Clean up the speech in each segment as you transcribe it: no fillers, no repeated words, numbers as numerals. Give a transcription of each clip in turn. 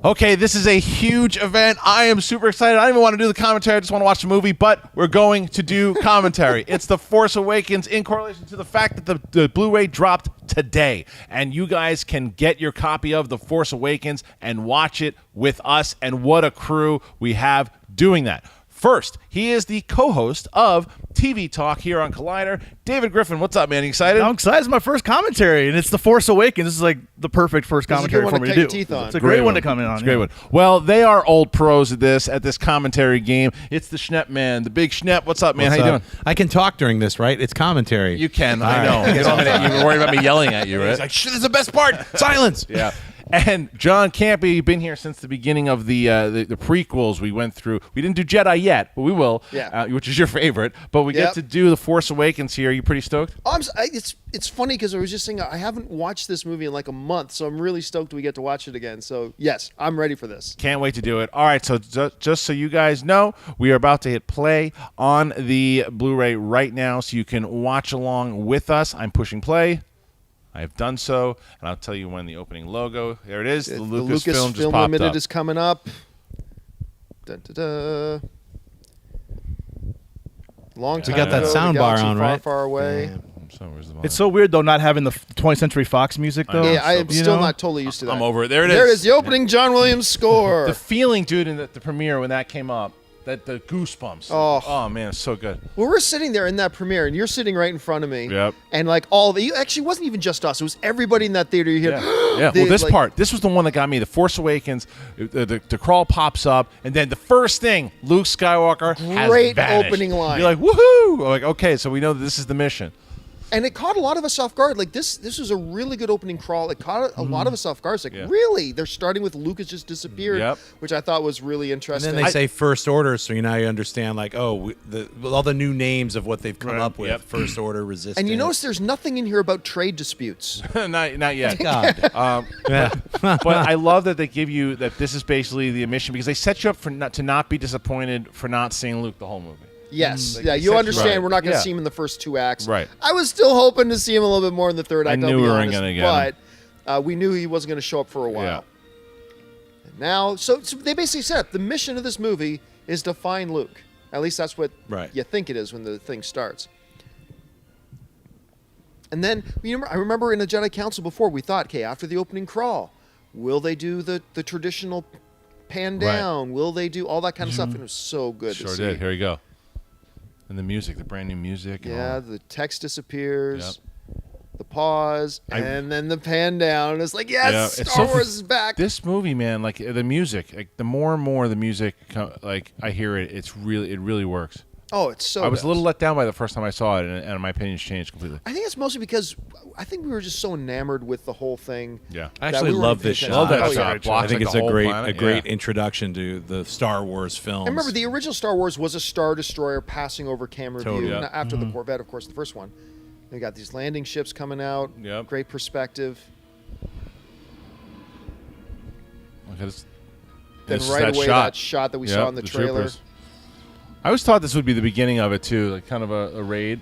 Okay, this is a huge event. I am super excited. I don't even want to do the commentary. I just want to watch the movie, but we're going to do commentary. It's The Force Awakens in correlation to the fact that the Blu-ray dropped today. And you guys can get your copy of The Force Awakens and watch it with us. And what a crew we have doing that. First, he is the co-host of TV Talk here on Collider. David Griffin, what's up, man? You excited? I'm excited. It's my first commentary, and it's The Force Awakens. This is like the perfect first commentary for me to do. It's a great one to come in on. It's a great one. Well, they are old pros at this commentary game. It's the Schnepp man, the big Schnepp. What's up, man? How you doing? I can talk during this, right? It's commentary. You can. I know. You're worried about me yelling at you, right? He's like, shit, this is the best part. Silence. Yeah. And John Campea, you've been here since the beginning of the prequels we went through. We didn't do Jedi yet, but we will, which is your favorite. But we get to do The Force Awakens here. Are you pretty stoked? It's funny because I was just saying I haven't watched this movie in like a month, so I'm really stoked we get to watch it again. So, yes, I'm ready for this. Can't wait to do it. All right, so just so you guys know, we are about to hit play on the Blu-ray right now so you can watch along with us. I'm pushing play. I have done so, and I'll tell you when the opening logo. There it is. The Lucasfilm just popped Limited up. is coming up. Dun, dun, dun. Long time. We got that ago, sound bar on, right? Far away. It's so weird though not having the 20th Century Fox music though. Yeah, I am still not totally used to that. I'm over it. There it is. There it is. The opening John Williams score. The feeling, dude, in the premiere when that came up. That the goosebumps. Oh man, it's so good. Well, we're sitting there in that premiere, and you're sitting right in front of me. Yep. And like all the, actually, it wasn't even just us. It was everybody in that theater. You hear, yeah. Well, this part, this was the one that got me. The Force Awakens, the crawl pops up, and then the first thing, Luke Skywalker has great vanished. opening line. You're like, woohoo! Like, okay, so we know that this is the mission. And it caught a lot of us off guard. Like this was a really good opening crawl. It caught a lot of us off guard. It's like, really? They're starting with Luke has just disappeared, which I thought was really interesting. And then they say First Order, so you understand, like, all the new names of what they've come up with. First Order, Resistance. And you notice there's nothing in here about trade disputes. not yet. God. But I love that they give you that this is basically the mission because they set you up to not be disappointed for not seeing Luke the whole movie. Yes, you understand we're not going to see him in the first two acts. Right. I was still hoping to see him a little bit more in the third act. I knew we weren't going to get him. But we knew he wasn't going to show up for a while. Yeah. And now, so they basically said the mission of this movie is to find Luke. At least that's what you think it is when the thing starts. And then I remember in the Jedi Council before we thought, okay, after the opening crawl, will they do the traditional pan down? Will they do all that kind of stuff? And it was so good to see. Sure did. Here we go. And the music, the brand new music. Yeah, the text disappears, the pause, and then the pan down. And it's like, yes, Star Wars is back. This movie, man, like the music, like the more and more the music, like I hear it, it really works. Oh, it's so. I was a little let down by the first time I saw it, and my opinions changed completely. I think it's mostly because I think we were just so enamored with the whole thing. Yeah, I actually love this shot. Love that shot. I think it's a great introduction to the Star Wars films. I remember the original Star Wars was a Star Destroyer passing over camera view after the Corvette, of course, the first one. We got these landing ships coming out. Yep. Great perspective. Okay, then right away that shot that we saw in the trailer. Troopers. I always thought this would be the beginning of it too, like kind of a raid.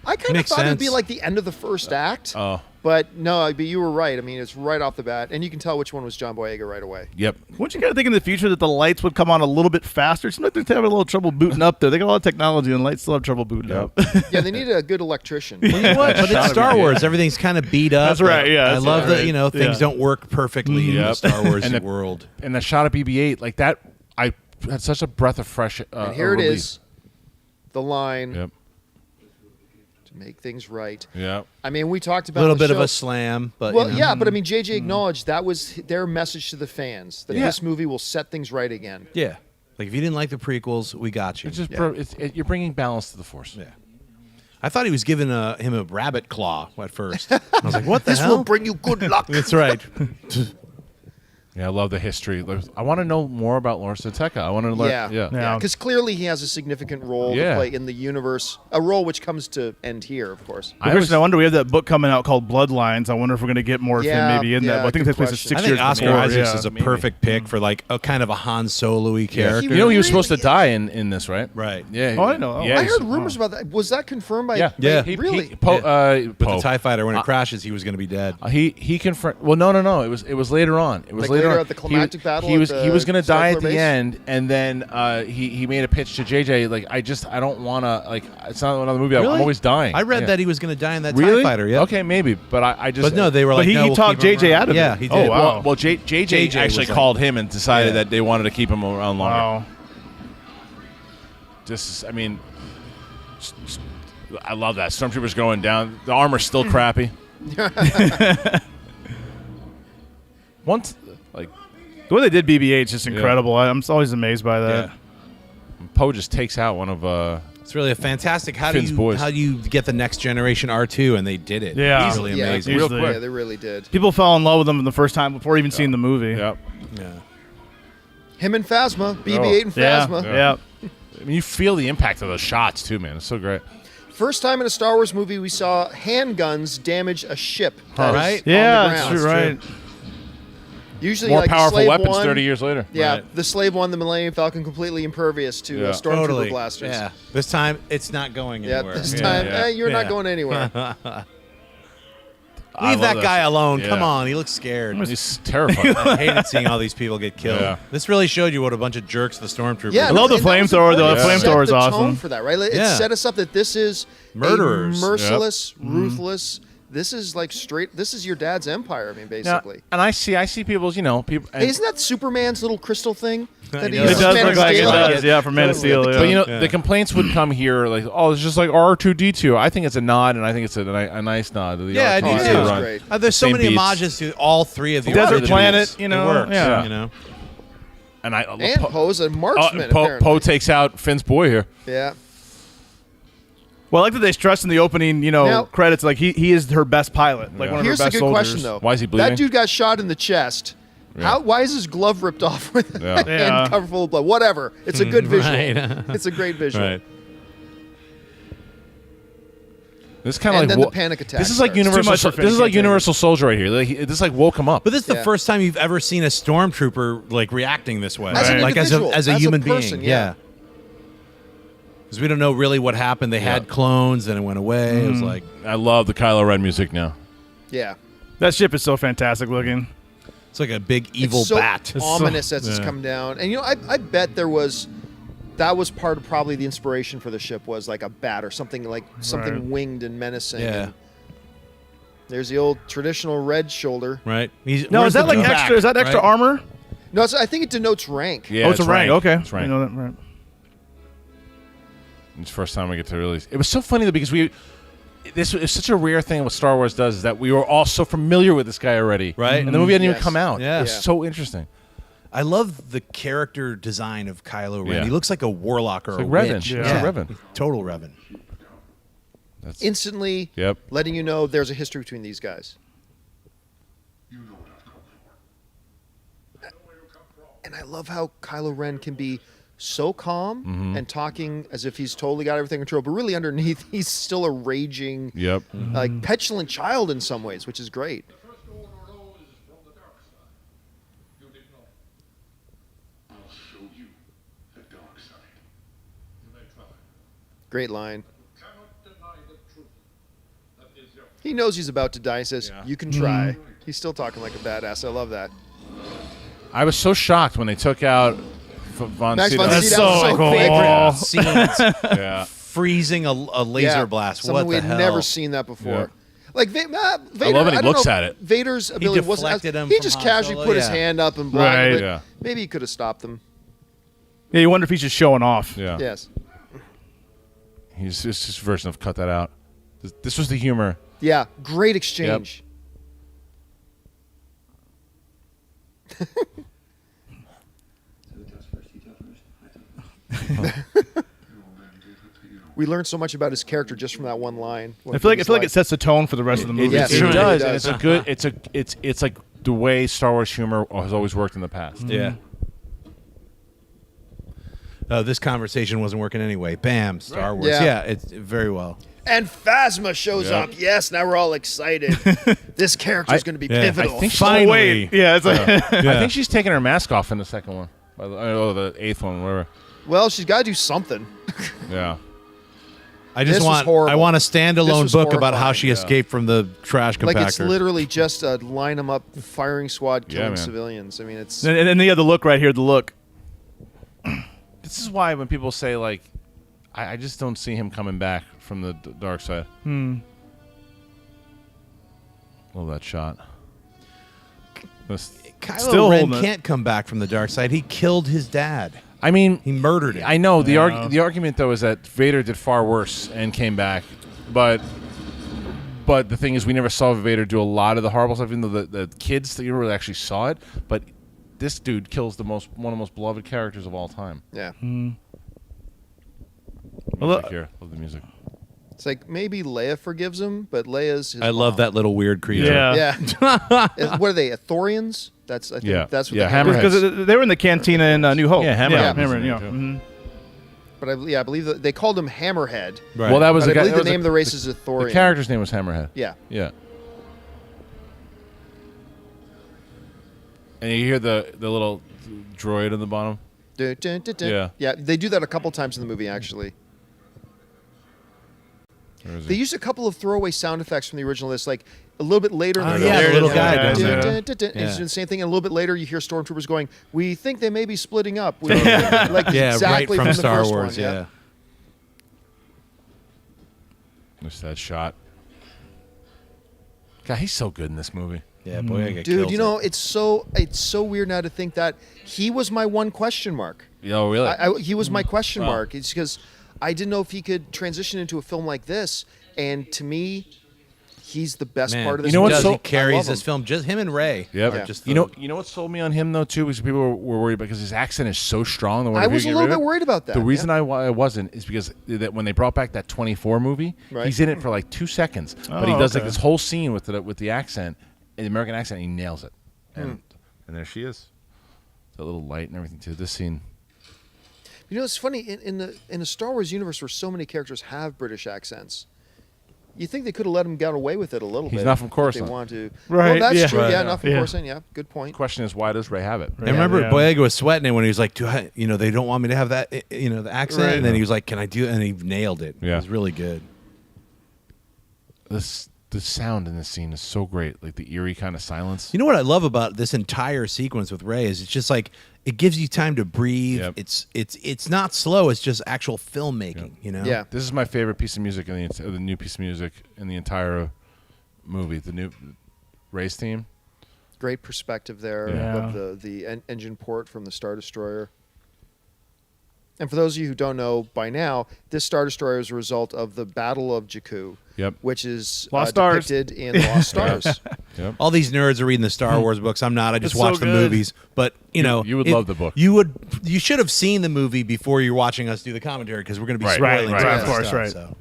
I kind of thought it would be like the end of the first act. Oh. But no, but you were right. I mean, it's right off the bat, and you can tell which one was John Boyega right away. Yep. Wouldn't you kind of think in the future that the lights would come on a little bit faster? It seems like they're having a little trouble booting up there. They got a lot of technology, and lights still have trouble booting up. Yeah, they need a good electrician. But it's Star Wars. Everything's kind of beat up. That's right. Yeah, I love that. Things don't work perfectly in the Star Wars world. And the shot of BB-8 like that, I had such a breath of fresh. And here it is, the line. Yep. Make things right. Yeah. I mean, we talked about a little bit of a slam, but but I mean, JJ acknowledged that was their message to the fans that this movie will set things right again. Yeah. Like if you didn't like the prequels, we got you. It's just you're bringing balance to the Force. Yeah. I thought he was giving him a rabbit claw at first. I was like, what the hell? This will bring you good luck. That's right. Yeah, I love the history. I want to know more about Lawrence Tetka. I want to learn. Yeah. Because clearly he has a significant role to play in the universe, a role which comes to end here, of course. I wonder, we have that book coming out called Bloodlines. I wonder if we're going to get more of him maybe in that. But I think it takes place in 6 years. I think Oscar Isaac is a perfect pick for like a kind of a Han Solo-y character. You know he was supposed to die in this, right? Right. Yeah. Oh, I know. I heard rumors about that. Was that confirmed by? Yeah. Really? With the TIE fighter, when it crashes, he was going to be dead. He confirmed. Well, no. It was later on. It was later later at the climactic battle. He was going to die at Circular the Base. end, and then he made a pitch to JJ like I don't want to like it's not another movie. I'm Really? always dying. I read Yeah. that he was going to die in that really TIE fighter. Yeah. Okay, maybe, but I just But no, they were like, he no, we'll talked keep him JJ around. out of it. Yeah, he did. Oh, wow. Well, JJ actually was like- called him and decided Yeah. that they wanted to keep him around longer. Wow. I mean, I love that. Stormtroopers going down. The armor's still crappy. Once, like, The way they did BB-8 is just incredible. I'm always amazed by that. Poe just takes out one of It's really a fantastic. How Finn's do boys. you get the next generation R2? And they did it. Yeah. It's really Yeah, amazing. real Usually- quick. Yeah, they really did. People fell in love with them the first time before even seeing the movie. Yep. Yeah. Him and Phasma, BB-8 and Yeah. Phasma. Yeah. I mean, you feel the impact of those shots too, man. It's so great. First time in a Star Wars movie we saw handguns damage a ship. that is Right? on the Yeah, ground. that's true, right. Usually, More like powerful Slave weapons 1, 30 years later. Yeah, Right. the Slave 1, the Millennium Falcon, completely impervious to Yeah. Stormtrooper Totally. blasters. Yeah. This time, it's not going Yeah, anywhere. this Yeah, time, yeah. you're not Yeah. going anywhere. I Leave love that guy alone. Yeah. Come on. He looks scared. He's terrifying. I hated seeing all these people get killed. Yeah. This really showed you what a bunch of jerks the stormtroopers Yeah, I love the and that was flamethrower, though. important. The It set flamethrower is the awesome. tone for that, right? It Yeah. set us up that this is Murderers. a merciless, ruthless. This is like straight. This is your dad's empire. I mean, Now, basically. and I see people's, people. And, Hey, isn't that Superman's little crystal thing that he know. uses It does Man look of like it Steel? does, yeah, from Man of Steel. but Yeah. the complaints would come here like, oh, it's just like R2D2. I think it's a nod, and I think it's a nice nod. To the Yeah, I do R2D2 too. That's run. great. There's so Same many beats. homages to all three of the Desert originals. Planet, It works, yeah. you know. And I And Poe's a marksman. apparently. Poe takes out Finn's boy here. Yeah. Well, I like that they stressed in the opening, Now- credits, like he is her best pilot, like Yeah. one of Here's her a best good soldiers. question, though. Why is he bleeding? That dude got shot in the chest. Yeah. Why is his glove ripped off with Yeah. a hand covered full of blood? Whatever. It's a good visual. Right. It's a great visual. Right. This is kind of And like then the panic attack This is like starts. Too much Universal. for This is Finn, like can't Universal Soldier right here. This like woke him up. But this is the Yeah. first time you've ever seen a stormtrooper like reacting this way, As an like individual, as a as a human person, being. yeah. Because we don't know really what happened. They had clones, then it went away. It was like I love the Kylo Ren music now. Yeah. That ship is so fantastic looking. it's like a big evil it's so bat. ominous as it's yeah. come down. And I bet that was part of probably the inspiration for the ship was like a bat or something Right. winged and menacing. Yeah. And there's the old traditional red shoulder. Right? No, where's is that the like back, extra? Is that extra right? armor? No, I think it denotes rank. Yeah, Oh, it's a rank. Okay, It's rank. I know that. Right. It's the first time we get to release. It was so funny though because this is such a rare thing what Star Wars does is that we were all so familiar with this guy already, Right. And the movie hadn't even Yes. come out. Yeah. It was Yeah. so interesting. I love the character design of Kylo Ren. Yeah. He looks like a warlock or It's a like Revan. witch. It's like Revan. Total Revan. That's, Instantly Yep. letting you know there's a history between these guys. And I love how Kylo Ren can be so calm Mm-hmm. and talking as if he's totally got everything in control, but really underneath he's still a raging, Yep. like petulant child in some ways, which is great. First order rose from the dark side. You didn't know. I'll show you the dark side. You may try. Great line. Cannot deny the truth. That is your He knows he's about to die. He says, Yeah. "You can try." He's still talking like a badass. I love that. I was so shocked when they took out Von Max Sydow. von That's Sydow was so so cool. favorite. Scenes Yeah. freezing a laser blast. Something What we the had hell? never seen that before. Yeah. Like Vader, love it, he don't looks know at if it. Vader's ability wasn't. deflected him He from just Han casually Solo, put his yeah. hand up and blocked. Right. But Yeah. maybe he could have stopped them. Yeah, you wonder if he's just showing off. Yeah. Yes. He's just his version of cut that out. This was the humor. Yeah. Great exchange. We learned so much about his character just from that one line. I feel like it sets the tone for the rest of the movie. Yes, it too. really does. does. And it's a good. It's like the way Star Wars humor has always worked in the past. Yeah. Oh, this conversation wasn't working anyway. Bam, Star Wars. Yeah. Yeah, it's very well. And Phasma shows Yeah. up. Yes, now we're all excited. This character is going to be yeah. pivotal. I think Finally. Wait, yeah, it's like I think she's taking her mask off in the second one. Oh, the eighth one, whatever. Well, she's got to do something. Yeah. I This just was want horrible. I want a This standalone was book about how horrifying. she escaped from the trash compactor. Like it's literally just a line them up firing squad killing man. civilians. I mean, it's And then you have the look right here. The look. This is why when people say like, I just don't see him coming back from the dark side. Love that shot. Kylo Still Ren holding it. can't come back from the dark side. He killed his dad. I mean, He murdered him. I know the argument though is that Vader did far worse and came back, but the thing is we never saw Vader do a lot of the horrible stuff. Even though the kids that you really actually saw it, but this dude kills one of the most beloved characters of all time. yeah. Music here, love the music. It's like maybe Leia forgives him, but Leia's his I love mom. that little weird creature. Yeah. Yeah. What are they? Thorians? That's I think Yeah. that's what Yeah, they have. Hammerheads. Because they were in the cantina in New Hope. Yeah, Hammerhead. Yeah, was in Hammerhead. there, Yeah. too. Mhm. But I believe that they called him Hammerhead. Right. Well, that was But I the guy. believe that the was name of the race is a The Thorian. character's name was Hammerhead. Yeah. Yeah. And you hear the little droid in the bottom. Dun, dun, dun, dun. Yeah. Yeah. They do that a couple times in the movie actually. Where is They he? used a couple of throwaway sound effects from the original list, like a little bit later in Oh, the yeah, film. the little guy down does there. that. Dun, dun, dun, and he's Yeah. doing the same thing, and a little bit later you hear stormtroopers going, "We think they may be splitting up." Like Yeah, exactly right from the Star first Wars. one, Yeah. There's that shot. God, he's so good in this movie. Yeah, Boyega Dude, kills you know it. it's so weird now to think that he was my one question mark. Oh, really? He was my question Wow. mark. It's because I didn't know if he could transition into a film like this, and to me, he's the best Man, part of this. You know movie. what's does. so- He carries I love this him. film. Just him and Ray. Yep. are Yeah. just You the- know what sold me on him though too, because people were worried because his accent is so strong. I was a little bit worried about that. The reason yeah. I wasn't is because that when they brought back that 24 movie, Right. he's in it for like 2 seconds, but he Oh, does like okay. this whole scene with the accent, the American accent, and he nails it. And there she is, that little light and everything too. This scene, You know, it's funny in the Star Wars universe where so many characters have British accents. You think they could have let him get away with it a little bit? He's not from if Coruscant. They want to. Right, Well, that's yeah. true. Right, Yeah, yeah. not from Yeah. Coruscant. Yeah, good point. the question is, why does Ray have it? I remember Yeah. Boyega was sweating it when he was like, they don't want me to have that, the accent. Right. And then he was like, can I do it? And he nailed it. Yeah. It was really good. The sound in this scene is so great, like the eerie kind of silence. You know what I love about this entire sequence with Ray is it's just like it gives you time to breathe. Yep. It's not slow. It's just actual filmmaking. You know. Yeah. This is my favorite piece of music the new piece of music in the entire movie. The new Ray's theme. Great perspective there Yeah. of the engine port from the Star Destroyer. And for those of you who don't know by now, this Star Destroyer is a result of the Battle of Jakku, Yep. which is Lost Stars. depicted in Lost Stars. Yep. All these nerds are reading the Star Wars books. I'm not. I just It's so watch the good. movies. But you know, you would love the book. You should have seen the movie before you're watching us do the commentary because we're going to be Right, spoiling right, some right, of of the course, stuff, right. So.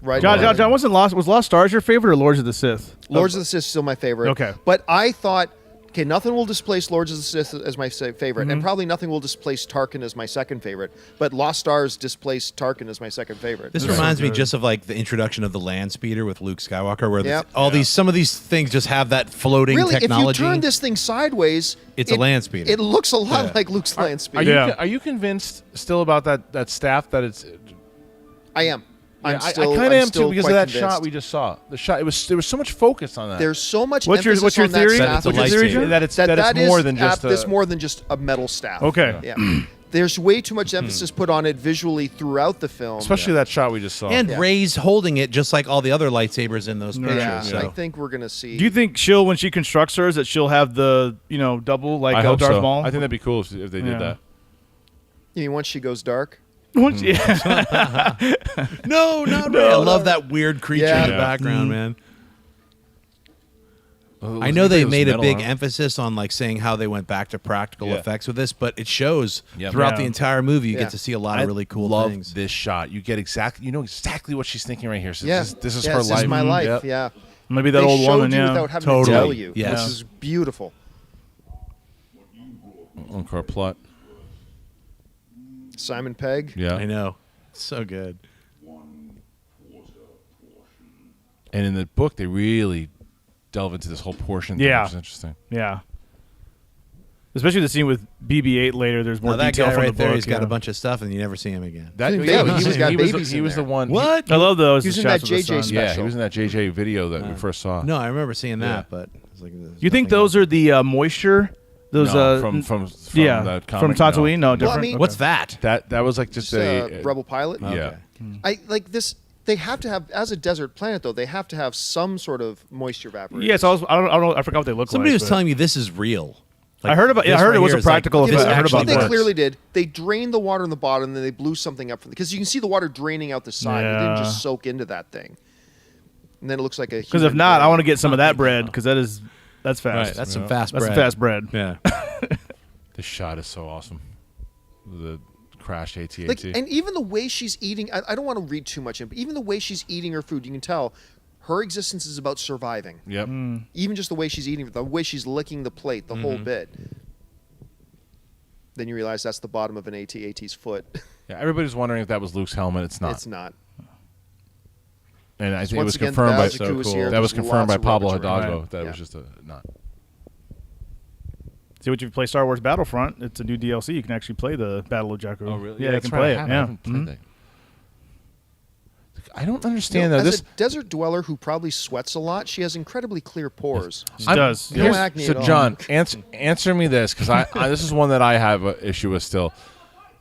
Right. John, was Lost Stars your favorite or Lords of the Sith? Lords of the Sith is still my favorite. Okay. But I thought, okay, nothing will displace Lords of the Sith as my favorite, and probably nothing will displace Tarkin as my second favorite. But Lost Stars displaced Tarkin as my second favorite. This This is reminds so me good. just of like the introduction of the land speeder with Luke Skywalker, where Yep. some of these things just have that floating Really, technology. if you turn this thing sideways, It's a land speeder. It looks a lot Yeah. like Luke's land Are speeder. you Yeah. are you convinced still about that staff that it's? I am. Yeah, I'm still. I kind of I'm am still too because of quite that convinced. shot we just saw. The shot there was so much focus on that. There's so much What's your emphasis on theory? that That staff. it's a What's your theory, lightsaber. John? that it's That more is than just that's more than just a metal staff. Okay. Yeah. There's way too much emphasis put on it visually throughout the film. especially that shot we just saw. and Yeah. Ray's holding it just like all the other lightsabers in those pictures. yeah, so. I think we're gonna see. Do you think she'll, when she constructs hers, that she'll have the double like I hope Darth so. Maul? I think that'd be cool if they Yeah. did that. You mean once she goes dark? Once- yeah. No, not Ray. I love that weird creature Yeah. in the Yeah. background, man. Oh, I know they made a metal, big huh? emphasis on like saying how they went back to practical Yeah. effects with this, but it shows Yep. throughout Yeah. the entire movie. You Yeah. get to see a lot I of really cool love things. this shot. You get you know exactly what she's thinking right here. So Yeah. this is yeah, her this life. is my life. Yep. Yeah. Maybe that They old showed woman. you Yeah. without having Totally. to tell you, Yes. which is beautiful. Encore plot. Simon Pegg. Yeah. I know, so good. And in the book, they really delve into this whole portion. Yeah. Which is interesting. Yeah. Especially the scene with BB-8 later. There's more Now, that detail guy from right the there, book. he's got a bunch of stuff, and you never see him again. That, Yeah, but he's got he was babies the, he in was the there. one. What? I love those. He was in shots that with the JJ sun. Yeah, he special. was in that JJ video that we first saw. No, I remember seeing that, Yeah. but it's like, there's You think nothing those are the moisture? Those No, from from yeah, that from comic, Tatooine? No, Well, I different. mean- Okay. What's that? That was like just a Rebel pilot. Yeah. I like this. They have to have, as a desert planet, though. They have to have some sort of moisture evaporation. Yes, I don't know. I forgot what they look Somebody like. was but- telling me this is real. I heard about. Yeah, I this heard right it was here a is like- practical it effect. is I heard actually about What they that. clearly did, they drained the water in the bottom, and then they blew something up because you can see the water draining out the side. It didn't Yeah. just soak into that thing. And then it looks like a. Because if human not, I brain. want to get some of that bread because that's fast. Right, that's some fast That's bread. some fast bread. Yeah. This shot is so awesome. The crashed AT-AT. Like, and even the way she's eating, I don't want to read too much in, but even the way she's eating her food, you can tell her existence is about surviving. Yep. Even just the way she's eating, the way she's licking the plate, the whole bit. Then you realize that's the bottom of an AT-AT's foot. Yeah, everybody's wondering if that was Luke's helmet. It's not. It's not. And I think it Once was again, confirmed by Bajiku is here. that was There's confirmed by lots of Pablo rubbish Hidalgo around. that it Yeah. was just a not. See, what you play Star Wars Battlefront? It's a new DLC. You can actually play the Battle of Jakku. Yeah, you That's can right, play I it. haven't- I Yeah. haven't played Mhm. that. I don't You understand know, though. as This a desert dweller who probably sweats a lot, she has incredibly clear pores. She I'm- does. No here's- acne so at all. John, answer me this because I this is one that I have an issue with still.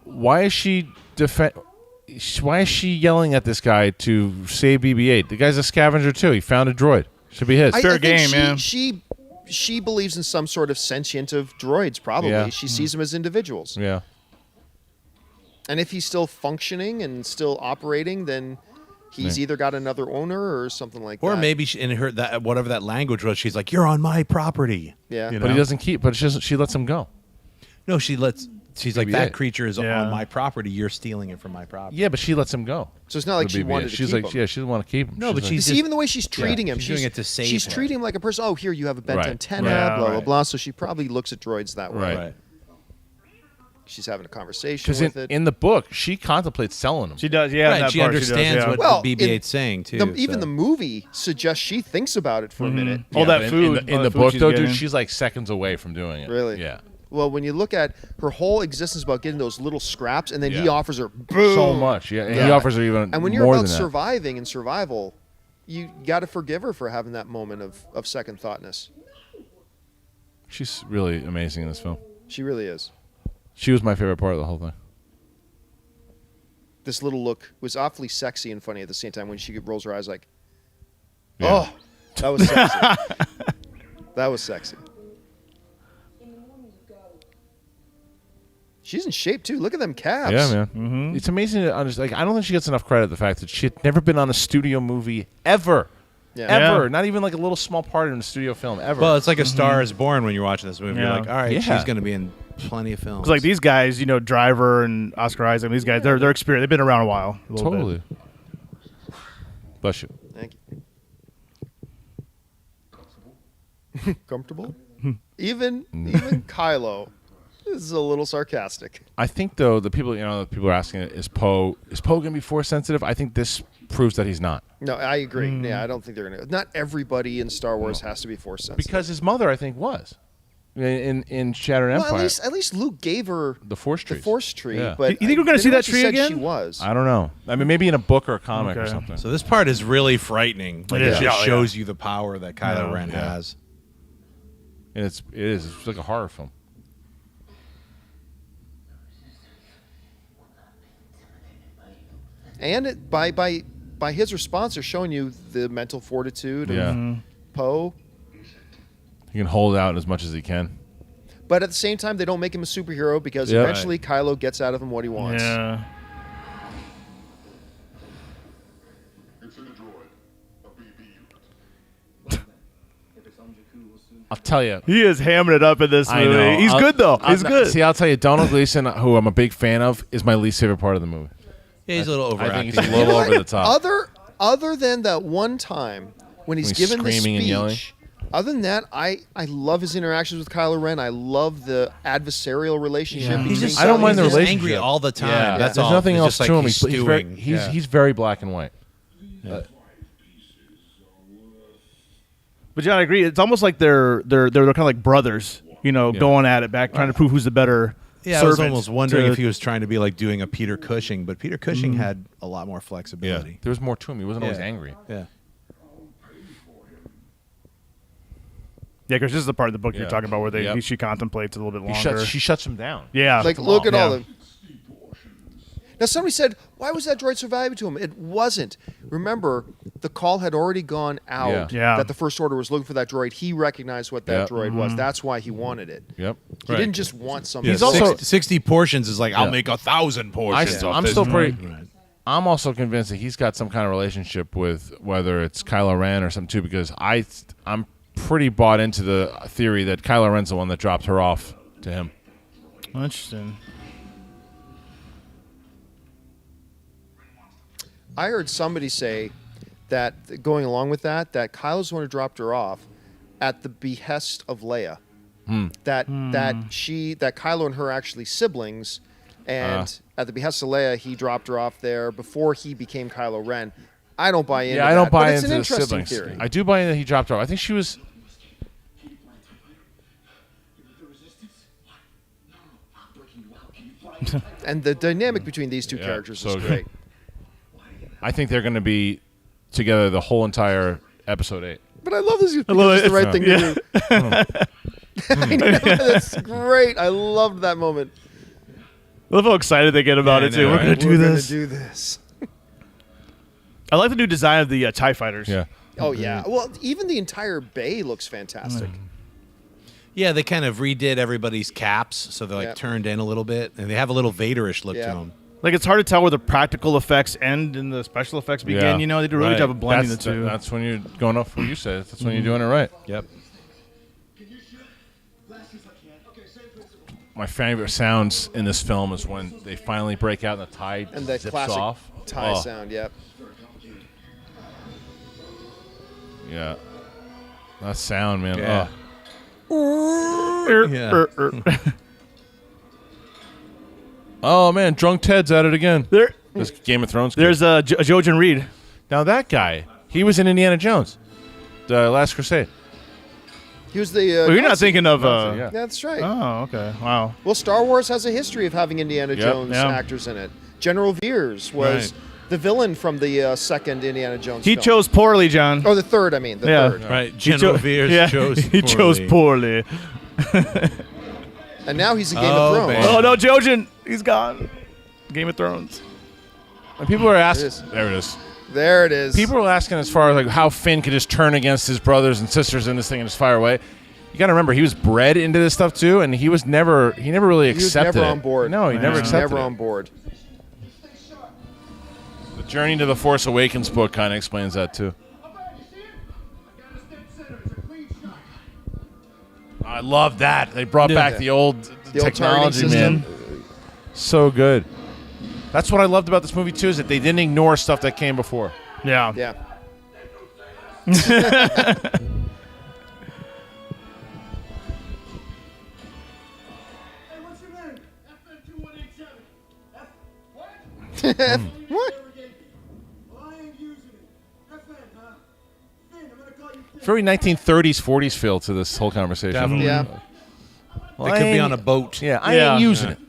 Why is she Why is she yelling at this guy to save BB-8? The guy's a scavenger too. He found a droid. Should be his. Fair I think game, she, yeah. She believes in some sort of sentient of droids, probably. Yeah. She sees them as individuals. Yeah. And if he's still functioning and still operating, then he's either got another owner or something like that. Or maybe she, in her that whatever that language was, she's like, "You're on my property." Yeah. You But he know? doesn't keep. But she lets him go. No, she's like, BB-8. that creature is Yeah. on my property. You're stealing it from my property. Yeah, but she lets him go. So it's not like The she BB-8. wanted to She's keep like, him. yeah, she doesn't want to keep him. No, but like- You she's see, just- even the way she's treating him, she's doing it to save she's her. treating him like a person. Oh, here you have a bent Right. antenna, Yeah, blah blah right. blah. So she probably looks at droids that way. Right. Right. She's having a conversation because with it. in the book she contemplates selling him. She does. Yeah. in Right, that she part, understands does, yeah. what Well, the BB-8's saying too. Even so. the movie suggests she thinks about it for a minute. All Yeah, that but food. in all the that food book she's though, getting. dude, she's like seconds away from doing it. Really? Yeah. Well, when you look at her whole existence about getting those little scraps, and then he Yeah. offers her boom. So much. Yeah. And he Yeah. offers her even And when you're more about than that. surviving and survival, you got to forgive her for having that moment of second thoughtness. She's really amazing in this film. She really is. She was my favorite part of the whole thing. This little look was awfully sexy and funny at the same time when she rolls her eyes like, Yeah. oh, that was sexy. That was sexy. She's in shape too. Look at them calves. Yeah, man. It's amazing to understand. Like, I don't think she gets enough credit. The fact that she had never been on a studio movie ever, Yeah. ever. Yeah. Not even like a little small part in a studio film ever. well, it's like A Star Is Born when you're watching this movie. Yeah. You're like, all right, Yeah. she's going to be in plenty of films. Because like these guys, you know, Driver and Oscar Isaac, these guys, they're experienced. They've been around a while. A little totally. bit. Bless you. Thank you. Comfortable? even Kylo is a little sarcastic. I think though the people are asking, is Poe going to be force sensitive? I think this proves that he's not, No, I agree. Yeah, I don't think they're gonna. Not everybody in Star Wars has to be force sensitive. because his mother, I think, was in Shattered well, Empire. at least Luke gave her The Force the tree. Force tree. Yeah. But You think we're gonna they see never that tree said again? She was. I don't know. I mean, maybe in a book or a comic or Okay. something. so this part is really frightening. Like, It it is. just Yeah, shows you the power that Kylo Yeah. Ren Yeah. has. And it is. It's like a horror film. And it, by his response, they're showing you the mental fortitude of Yeah. Poe. He can hold out as much as he can. But at the same time, they don't make him a superhero because Yeah. eventually Kylo gets out of him what he wants. Yeah. It's in the droid. A BB unit. I'll tell you. He is hamming it up in this I movie. know. He's good though. He's good. See, I'll tell you, Donald Gleason, who I'm a big fan of, is my least favorite part of the movie. Yeah, he's a little I think overacting. he's a little over the top. Other than that one time when he's When he's given the screaming and speech, yelling. other than that, I love his interactions with Kylo Ren. I love the adversarial relationship. He's between just I don't mind the he's just relationship. angry all the time. Yeah, That's there's all. nothing It's else just like to him. he's He's very, stewing. he's very black and white. But John, I agree. It's almost like they're kind of like brothers. going at it back, trying to prove who's the better. Yeah, I was servant almost wondering to- if he was trying to be like doing a Peter Cushing, but Peter Cushing had a lot more flexibility. There was more to him. He wasn't always angry. Yeah. Yeah, because this is the part of the book you're Yeah. talking about where Yep. she contemplates a little bit longer. She shuts him down. yeah, Like, look at all yeah. the. Now, somebody said, "Why was that droid so valuable to him?" It wasn't. Remember, the call had already gone out Yeah. that the First Order was looking for that droid. He recognized what that Yep. droid was. That's why he wanted it. Yep. He didn't just want something. He's also- 60 portions is like, I'll Yeah. make 1,000 portions. off I'm this still droid. pretty. I'm also convinced that he's got some kind of relationship with whether it's Kylo Ren or something too, because I'm pretty bought into the theory that Kylo Ren's the one that dropped her off to him. Interesting. I heard somebody say that going along with that Kylo's the one who dropped her off at the behest of Leia. That Kylo and her are actually siblings, and at the behest of Leia, he dropped her off there before he became Kylo Ren. I don't buy into Yeah, I that, don't but buy it's into an the interesting siblings. theory. I do buy in that he dropped her off. I think she was. And the dynamic between these two Yeah, characters so is good. great. I think they're going to be together the whole entire episode 8. But I love this because love it's the it. right thing to do. I know, that's great. I loved that moment. I love how excited they get about Yeah, it I too. know, We're right? gonna do We're this. gonna do this. I like the new design of the TIE fighters. Yeah. Oh yeah. Well, even the entire bay looks fantastic. Yeah, they kind of redid everybody's caps, so they're like Yep. turned in a little bit, and they have a little Vaderish look Yeah. to them. Like it's hard to tell where the practical effects end and the special effects begin. They do a really good job of blending the two. That's when you're going off what you said. That's when you're doing it right. Yep. My favorite sounds in this film is when they finally break out and the tie And the zips classic off. tie Oh, sound. Yep. Yeah. That sound, man. Yeah. Oh. Yeah. Oh, man. Drunk Ted's at it again. There, This Game of Thrones kid. there's Jojen Reed. Now, that guy, he was in Indiana Jones, The Last Crusade. He was the. Well, you're not Nazi- thinking of. Yeah. That's right. Oh, okay. Wow. Well, Star Wars has a history of having Indiana Yep. Jones Yeah. actors in it. General Veers was Right. the villain from the second Indiana Jones He film. chose poorly, John. Oh, the third, I mean. The Yeah. third. Right. General Veers chose He chose poorly. And now he's in Game Oh, of Thrones. man. Oh no, Jojen, he's gone. Game of Thrones. And people are There it asking. is. There it is. There it is. People are asking as far as like how Finn could just turn against his brothers and sisters in this thing and just fire away. You got to remember, he was bred into this stuff too, and he never really he was accepted never it. on board. No, he never Yeah. accepted Never it. on board. The Journey to the Force Awakens book kind of explains that too. I love that. They brought back the old The old targeting technology, man. system. So good. That's what I loved about this movie too, is that they didn't ignore stuff that came before. Yeah. Yeah. Hey, what's your name? FN2187. F what? What? Well, I ain't using it. FN, huh? Finn, I'm gonna call you Finn. Very 1930s, 40s feel to this whole conversation. Definitely. Yeah. Well, It I could be ain't- on a boat. Yeah, I Yeah. ain't using Yeah. it.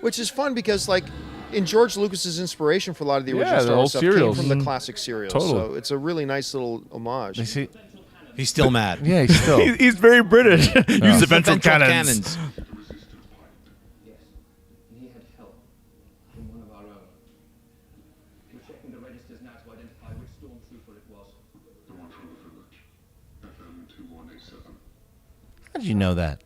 Which is fun because, like, in George Lucas's inspiration for a lot of the original Yeah, the Star Wars old stuff serials. came from the classic serials. Totally. So it's a really nice little homage. They see, He's still mad. yeah, he's still. He's very British. Use the ventral cannons. Yes, and he had help from one of our own. We're checking the registers now to identify which stormtrooper it was. The one from the village. FN2187. How did you know that?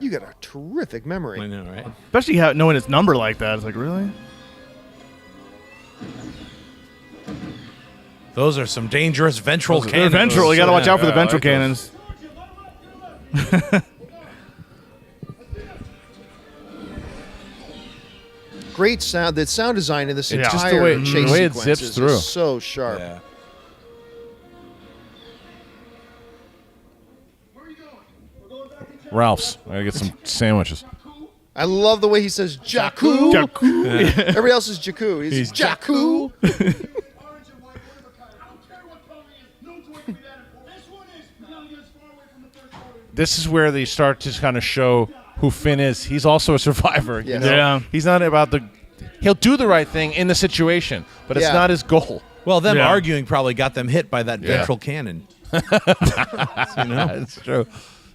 You got a terrific memory. I know, right? Especially knowing its number like that. It's like, really? Those are some dangerous ventral They're cannons. ventral. You got to watch out for the Yeah, I ventral like those. cannons. Great sound. The sound design in this Yeah. entire Just the way- chase the way it sequence zips is through. just so sharp. Yeah. Ralph's. I gotta get some sandwiches. I love the way he says Jakku. Jakku. Everybody else is Jakku. He's Jakku. Orange and white, one of a kind. I don't care what color he is. No droid can be that important. This one is. We gotta get as far away from the this is where they start to kind of show who Finn is. He's also a survivor. Yeah. You know? Yeah. He's not about he'll do the right thing in the situation, but it's Yeah. not his goal. Well, them Yeah. arguing probably got them hit by that Yeah. ventral cannon. That's true.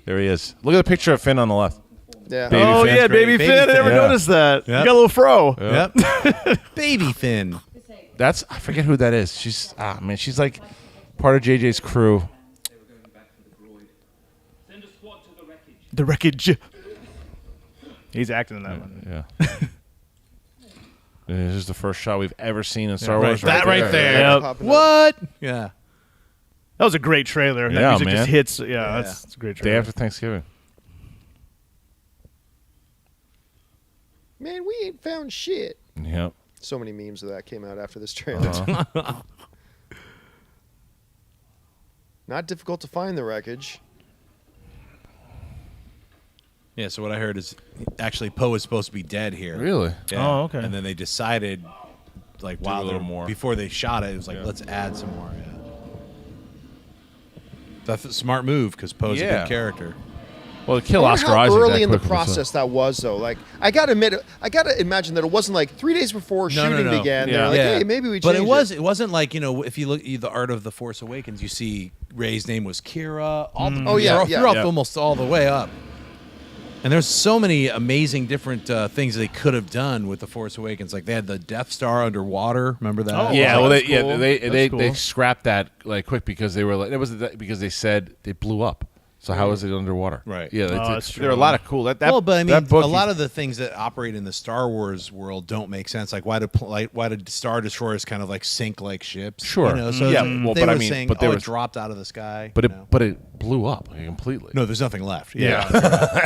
There he is. Look at the picture of Finn on the left. Yeah. Baby Oh Finn's yeah, great. baby Baby Finn. I Finn. never Yeah. noticed that. Yep. You got a little fro. Yep. Baby Finn. I forget who that is. She's she's like part of JJ's crew. They were going back for the droid. Send a squad to the wreckage. The wreckage. He's acting in that one. Yeah. This is the first shot we've ever seen in Star right Wars. that right there. Yep. Popping up. What? Yeah. That was a great trailer. That Yeah, music man. just hits. Yeah, that's a great Day trailer. after Thanksgiving. Man, we ain't found shit. Yep. So many memes of that came out after this trailer. Not difficult to find the wreckage. Yeah, so what I heard is actually Poe is supposed to be dead here. Really? Yeah. Oh, okay. And then they decided, like, Do a little they're- more. before they shot it, it was like, Yeah. let's add some more. Yeah. That's a smart move because Poe's a Yeah. good character. Well, to kill I wonder Oscar how Isaac early that in the quick was, process that was, though. Like, I gotta admit, I gotta imagine that it wasn't like 3 days before shooting began. Yeah. They're like, Yeah. hey, maybe we. But change it wasn't like, if you look at the Art of the Force Awakens, you see Rey's name was Kira. Oh, yeah, throughout yeah. almost all the way up. And there's so many amazing different things they could have done with the Force Awakens. Like they had the Death Star underwater. Remember that? Oh, Yeah, wow, well, that's they cool. they That's they, cool. they scrapped that like quick because they were like because they said they blew up. So how is it underwater? Right. Yeah, Oh, that's there are a true. lot of cool that. Well, but I mean, that book a lot of the things that operate in the Star Wars world don't make sense. Like why did Star Destroyers kind of like sink like ships? Sure. You know, so Yeah, it's- well, they but I were mean, saying, but there it was- dropped out of the sky. but you it know? but it blew up completely. No, there's nothing left. Yeah.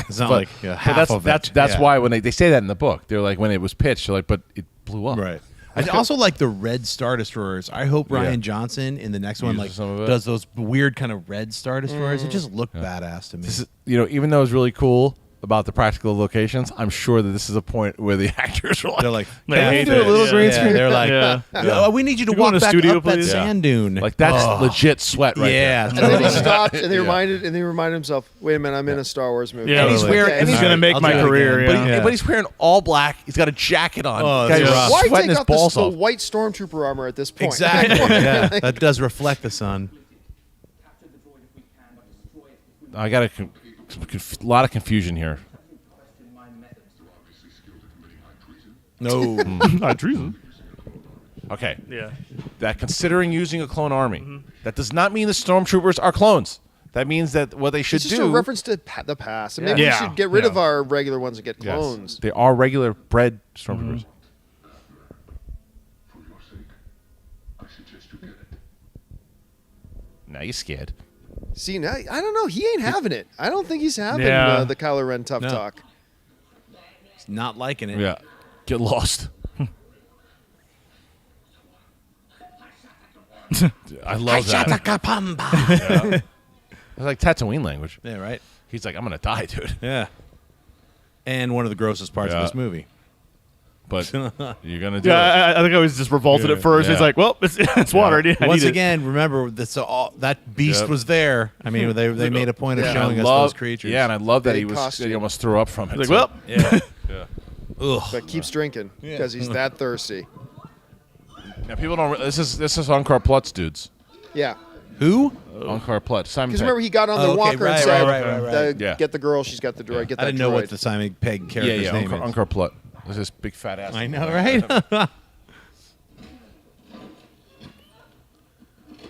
It's not But- like half but of that's it. that's Yeah. why when they say that in the book, they're like when it was pitched, they're like, but it blew up. Right. I also like the red Star Destroyers. I hope Ryan Johnson in the next one Uses some of it. does those weird kind of red Star Destroyers. It just looked badass to me. This is, even though it's really cool about the practical locations, I'm sure that this is a point where the actors are like, They're like, They "Can we hate do a it." little Yeah. green yeah, screen? they're like, Yeah. we need you to You go in walk a back studio, up that please? sand dune. Like that's legit sweat right yeah. there. And then he stopped, and Yeah. he reminded himself, "Wait a minute, I'm in a Star Wars movie." Yeah, And he's totally. wearing, Okay, and This he's is gonna make I'll my do it career. again. Yeah. but he's wearing all black. He's got a jacket on. Oh, Guy's that's rough. Why sweating take his out balls the off. white stormtrooper armor at this point? Exactly. Yeah, that does reflect the sun. Capture the droid if we can, but destroy it if we I got a lot of confusion here. question my methods. Obviously skilled at committing high treason. No. Not treason. Okay, Yeah. that considering using a clone army, that does not mean the stormtroopers are clones. That means that what they should It's just do. a reference to the past. And maybe Yeah. we should get rid of Yeah. our regular ones and get Yes. clones. They are regular bred stormtroopers. For your sake, I suggest you get it. Now you scared. See, now, I don't know. He ain't having it. I don't think he's having Yeah. the Kylo Ren tough No. talk. He's not liking it. Yeah, get lost. I love that. Kapamba. It's like Tatooine language. Yeah, right. He's like, I'm gonna die, dude. Yeah. And one of the grossest parts Yeah. of this movie. But you're gonna do it. Yeah, I think I was just revolted at first. Yeah. He's like, well, it's water. I Once need it. again, remember that beast Yep. was there. I mean, they made a point of Yeah. showing I us love, those creatures. Yeah, and I love that Big he was costume. he almost threw up from it. He's so- like, well, Yeah. yeah. Ugh. But keeps drinking because he's that thirsty. Now people don't. This is Ankar Plutz dudes. Yeah. Who? Ankar Plutz. Simon. Because Pegg. remember, he got on the Oh, okay, walker right, and said, right, right, right. Yeah. "Get the girl. She's got the droid. Get that I didn't know droid." what the Simon Pegg Yeah, character's yeah. name Ankar, is. Ankar Plutz. This is big fat ass. I know, right?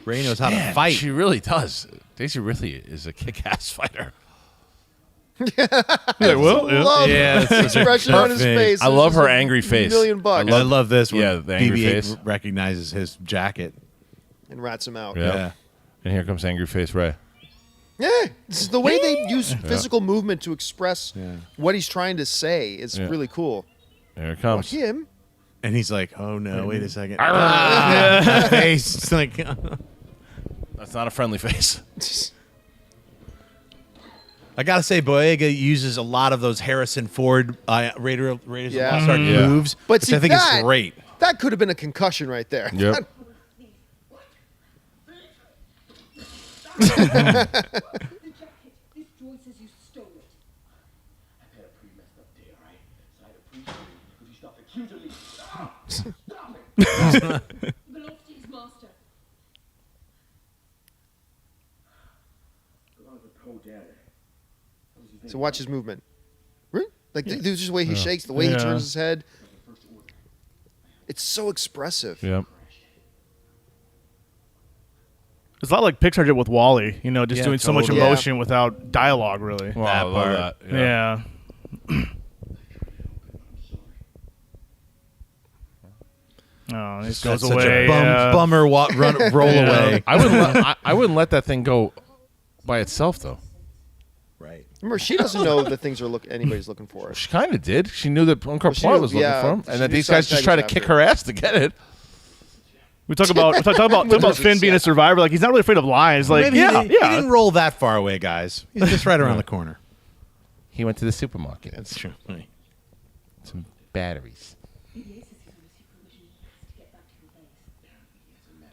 Ray knows how to Man, fight. She really does. Daisy really is a kick-ass fighter. Love Yeah, the expression on his perfect. face. I love her angry face. $1,000,000 I love this when Yeah, the angry BB-8 face. recognizes his jacket. and rats him out. Yeah. Yeah. And here comes angry face Ray. Yeah, this is the way they use physical movement to express what he's trying to say. Is Yeah. really cool. There it comes. Him. And he's like, "Oh no, wait a second." That face. It's like, That's not a friendly face. I gotta say, Boyega uses a lot of those Harrison Ford Raiders Yeah. of Lost Ark Yeah. moves, But which see, I think that, is great. That could have been a concussion right there. Yep. you to leave. Stop it. Belongs to his master. So watch his movement. Like there's just the way he shakes, the way he turns his head. It's so expressive. Yep. It's a lot like Pixar did with Wall-E, you know, just Yeah, doing so much totally. emotion without dialogue, really. Wow, I love that. Yeah. Oh, this goes That's such away. a bummer roll away. I wouldn't let that thing go by itself though. Right. Remember, she doesn't know that things are anybody's looking for her. She kind of did. She knew that Uncle She Point knew- was looking yeah, for him, she and that knew these guys just try to Santiago was kick after her ass to get it. We talk about Finn being a survivor. Like, he's not really afraid of lions. Like, Maybe yeah, he didn't roll that far away, guys. He's just right around the corner. He went to the supermarket. That's true. Some batteries.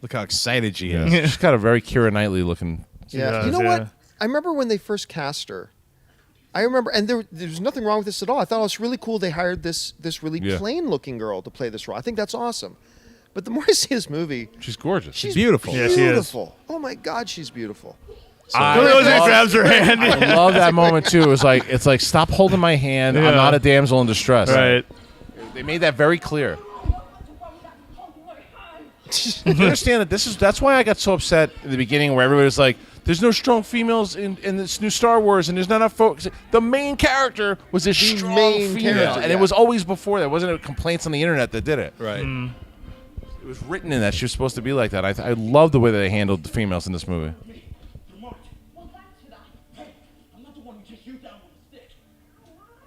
Look how excited she is. She's got a very Keira Knightley looking. Yeah. does, You know yeah. what? I remember when they first cast her. I remember, and there's nothing wrong with this at all. I thought it was really cool they hired this really plain-looking girl to play this role. I think that's awesome. But the more I see this movie, She's gorgeous. she's beautiful. Yeah, she is. beautiful. Oh my God, she's beautiful. I He love- grabs her hand. I love that moment too. It's like stop holding my hand. Yeah. I'm not a damsel in distress. Right. They made that very clear. You understand that that's why I got so upset in the beginning where everybody was like, there's no strong females in this new Star Wars and there's not enough folks. The main character was this The strong main female. character, And yeah. it was always before that. It wasn't complaints on the internet that did it. Right. It was written in that she was supposed to be like that. I love the way that they handled the females in this movie. Well, thanks for that. Hey, I'm not the one who chased you down with a stick.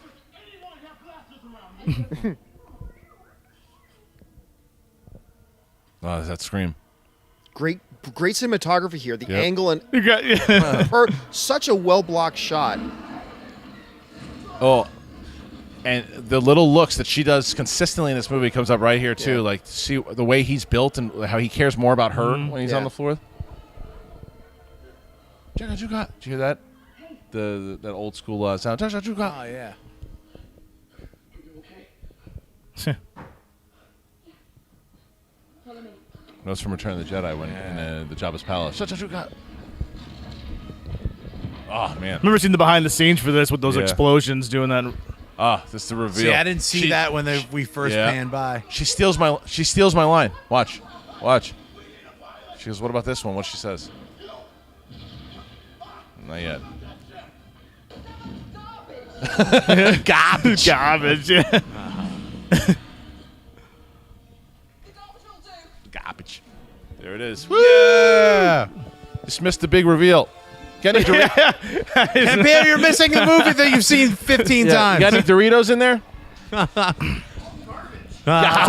Does anyone have glasses around me? Oh, that scream. Great cinematography here. The Yep. angle and You got, yeah. such a well-blocked shot. Oh, and the little looks that she does consistently in this movie comes up right here too. Yeah. Like, see the way he's built and how he cares more about her when he's on Yeah. the floor. Jaga Juga. Did you hear that? That old school sound. Jaga Juga. Oh, yeah. Follow me. Notes from Return of the Jedi when in the Jabba's palace. Jaga Juga. Oh man. Remember seeing the behind the scenes for this with those Yeah. explosions doing that. Ah, this is the reveal. See, I didn't see that when we first Yeah. panned by. She steals my line. Watch. She goes, "What about this one?" What she says? Not yet. Garbage. Garbage. Yeah. Garbage. There it is. Yeah. Just missed the big reveal. Got any, Campea, you're missing the movie that you've seen 15 you times. got any Doritos in there? It's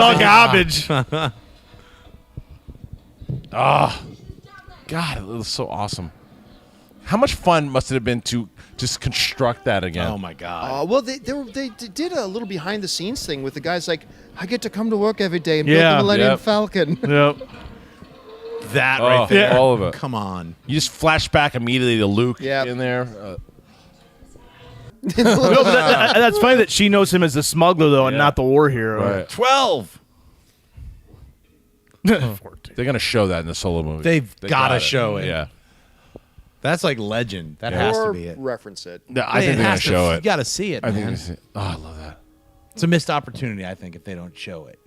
all garbage. God, it was so awesome. How much fun must it have been to just construct that again? Oh, my God. Well, they did a little behind-the-scenes thing with the guys like, I get to come to work every day and Yeah. build the Millennium Yep. Falcon. Yep. That Oh, right there. all of it. Come on. You just flash back immediately to Luke Yep. in there. No, but that's funny that she knows him as the smuggler, though, and Yeah. not the war hero. Right. 12. They're going to show that in the Solo movie. They've They gotta got show it. Yeah. That's like legend. That Yeah. has to Or be it. reference it. No, I think they're going to show You it. got to see it, I think man. they see- Oh, I love that. It's a missed opportunity, I think, if they don't show it.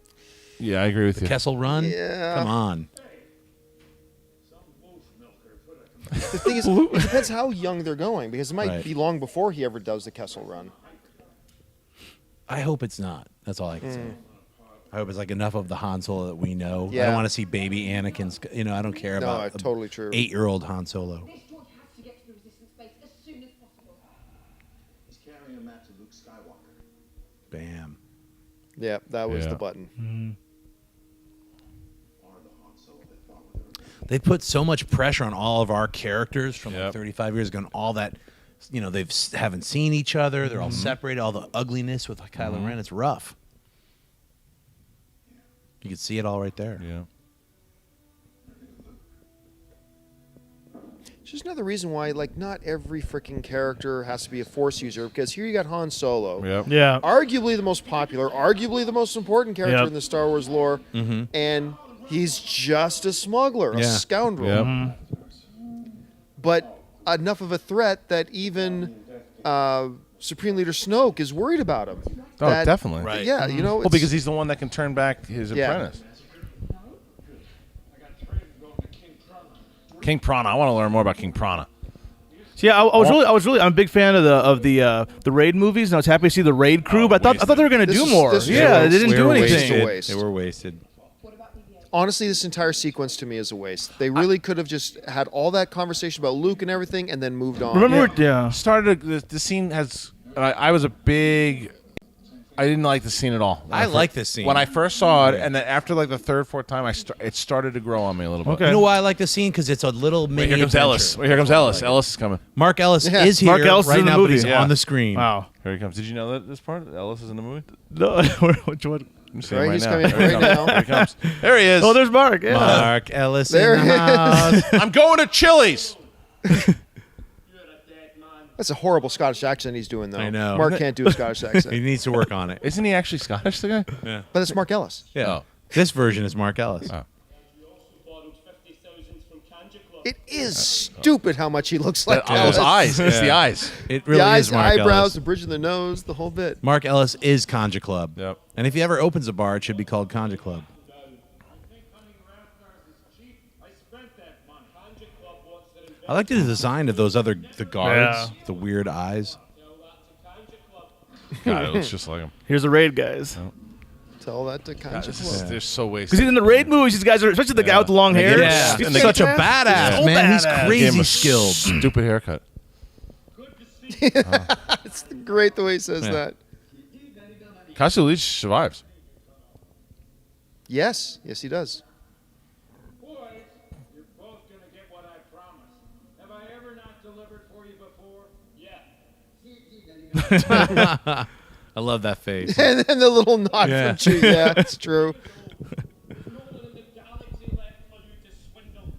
Yeah, I agree with you. Kessel Run? Yeah. Come on. The thing is, it depends how young they're going because it might Right. be long before he ever does the Kessel Run. I hope it's not. That's all I can say. I hope it's like enough of the Han Solo that we know. I Yeah. don't want to see baby Anakin's. I don't care No, about totally true. 8-year-old Han Solo. This droid has to get to the resistance base as soon as possible. He's carrying a map to Luke Skywalker. Bam. Yeah, that was Yeah. the button. Or the Han Solo that fought with her. They put so much pressure on all of our characters from like Yep. 35 years ago, and all that. They've haven't seen each other. They're all separated. All the ugliness with Kylo Ren. It's rough. You can see it all right there. Yeah. It's just another reason why, like, not every freaking character has to be a Force user, because here you got Han Solo. Yep. Yeah. Arguably the most popular, arguably the most important character Yep. in the Star Wars lore, and he's just a smuggler, a Yeah. scoundrel. Yep. But enough of a threat that even Supreme Leader Snoke is worried about him. Oh, That- definitely. Right. Yeah, you know, Well, because he's the one that can turn back his Yeah. apprentice. King Prana. I want to learn more about King Prana. So yeah, I'm a big fan of the Raid movies, and I was happy to see the Raid crew. But I thought they were going to This do is- more. this is Yeah, a they didn't do anything. wasted. Waste. They were wasted. honestly, this entire sequence to me is a waste. They really could have just had all that conversation about Luke and everything, and then moved on. Remember, yeah. Started the scene has. I was a big. I didn't like the scene at all. I like this scene. When I first saw it, and then after like the third, fourth time, it started to grow on me a little bit. Okay. You know why I like the scene? Because it's a little mini Wait, here comes adventure. Ellis. Wait, here comes Ellis. Ellis is coming. Mark Ellis Yeah. is here Mark Ellis is right in the now, but movie. he's Yeah. on the screen. Wow. Here he comes. Did you know that this part? Ellis is in the movie. No, which one? I'm seeing Right, him he's now. coming Here he right comes. now. Here he comes. There he is. Oh, there's Mark. Yeah. Mark Ellis There in the he house. I'm going to Chili's. That's a horrible Scottish accent he's doing, though. I know. Mark can't do a Scottish He accent. needs to work on it. Isn't he actually Scottish, the guy? But it's Mark Ellis. Yeah. Oh. This version is Mark Ellis. Oh. It is stupid how much he looks like Those Ellis. eyes. It's the eyes. It really The eyes, is the Mark eyebrows, Ellis. the bridge of the nose, the whole bit. Mark Ellis is Conja Club. Yep. And if he ever opens a bar, it should be called Conja Club. I like the design of those the guards, Yeah. the weird eyes. God, it looks just like him. Here's the Raid guys. Tell that to God, Conja they're so wasted. Because in the Raid movies, these guys are, especially the guy with the long hair. Yeah, he's and such a fantastic. badass, So man. He's badass. Gave him crazy a skilled. Stupid haircut. It's great the way he says Yeah. that. Cassius Leach survives. Yes, yes, he does. Boys, you're both gonna get what I promised. Have I ever not delivered for you before? Yeah. I love that face. And then the little nod Yeah. from Chewie. Yeah, it's true. No one in the galaxy left for you to swindle.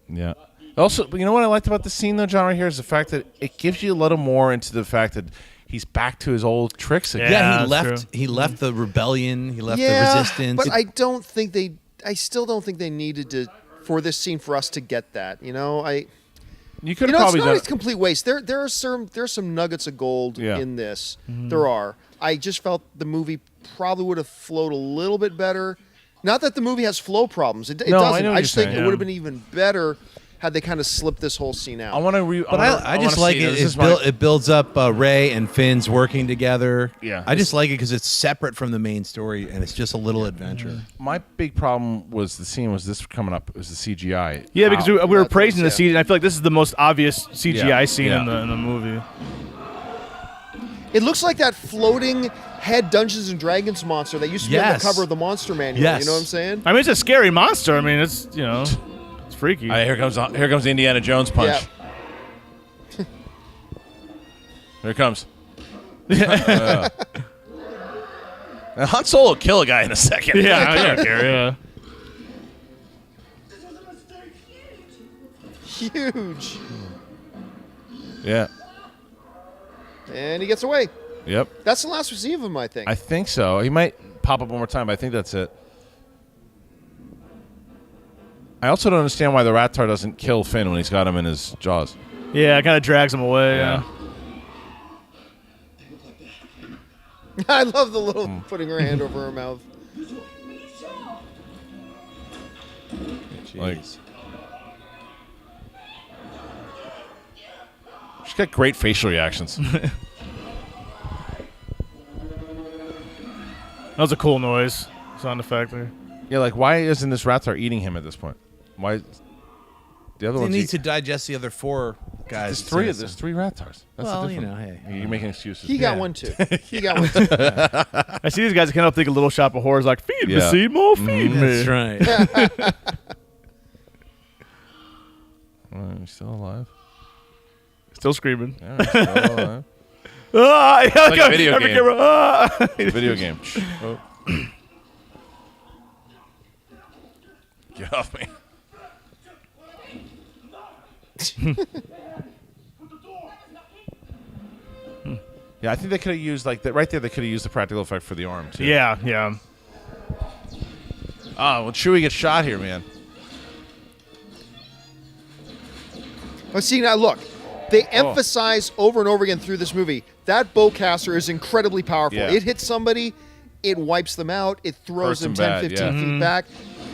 Yeah. Also, you know what I liked about the scene, though, John, right here, is the fact that it gives you a little more into the fact that he's back to his old tricks again. Yeah, that's he left. true. He left the rebellion. He left Yeah, the resistance. but I don't think they. I still don't think they needed to for this scene for us to get that. You know, You could You have know, probably it's done not a complete waste. There's some nuggets of gold Yeah. in this. There are. I just felt the movie probably would have flowed a little bit better. Not that the movie has flow problems. It No, I doesn't. know what I just you're think saying, it would yeah. have been even better had they kind of slipped this whole scene out. I want to But I just like it. It builds up Ray and Finn's working together. Yeah. I just like it because it's separate from the main story and it's just a little adventure. My big problem was the scene was this coming up was the CGI. Yeah, because How- we were That praising was, the scene, and I feel like this is the most obvious CGI Yeah, scene yeah. in the movie. It looks like that floating head Dungeons and Dragons monster that used to be on Yes. the cover of the monster manual. Yes. You know what I'm saying? I mean, it's a scary monster. I mean, it's it's freaky. All right, here comes the Indiana Jones punch. Yeah. Here it comes. Now, Han Solo will kill a guy in a second. Yeah, I don't care. Yeah. Huge. Yeah. And he gets away. Yep. That's the last we see of him, I think. I think so. He might pop up one more time, but I think that's it. I also don't understand why the Ratar doesn't kill Finn when he's got him in his jaws. Yeah, it kind of drags him away. Yeah. I love the little putting her hand over her mouth. Like, she's got great facial reactions. That was a cool noise. Sound effect there. Yeah, like why isn't this Ratar eating him at this point? Why? The other He ones. needs to digest the other four guys. There's three Ratars. That's Well, the you difference. know, hey. You're making excuses. He got Yeah. one too. He got one too. I see these guys kind of think a Little Shop of Horrors like, feed me, Yeah. Seymour, feed me. That's right. He's still alive. Still screaming. Yeah, he's still alive. Ah, yeah, like a video every game. camera, ah. It's a video game. Oh. Get off me. Yeah, I think they could have used like that right there. They could have used the practical effect for the arm too. Yeah, yeah. Oh, when Chewie gets shot here, man. But see, now look, they emphasize over and over again through this movie that bowcaster is incredibly powerful. Yeah. It hits somebody, it wipes them out, it throws Hurts them them 10, bad, 15 yeah. feet back.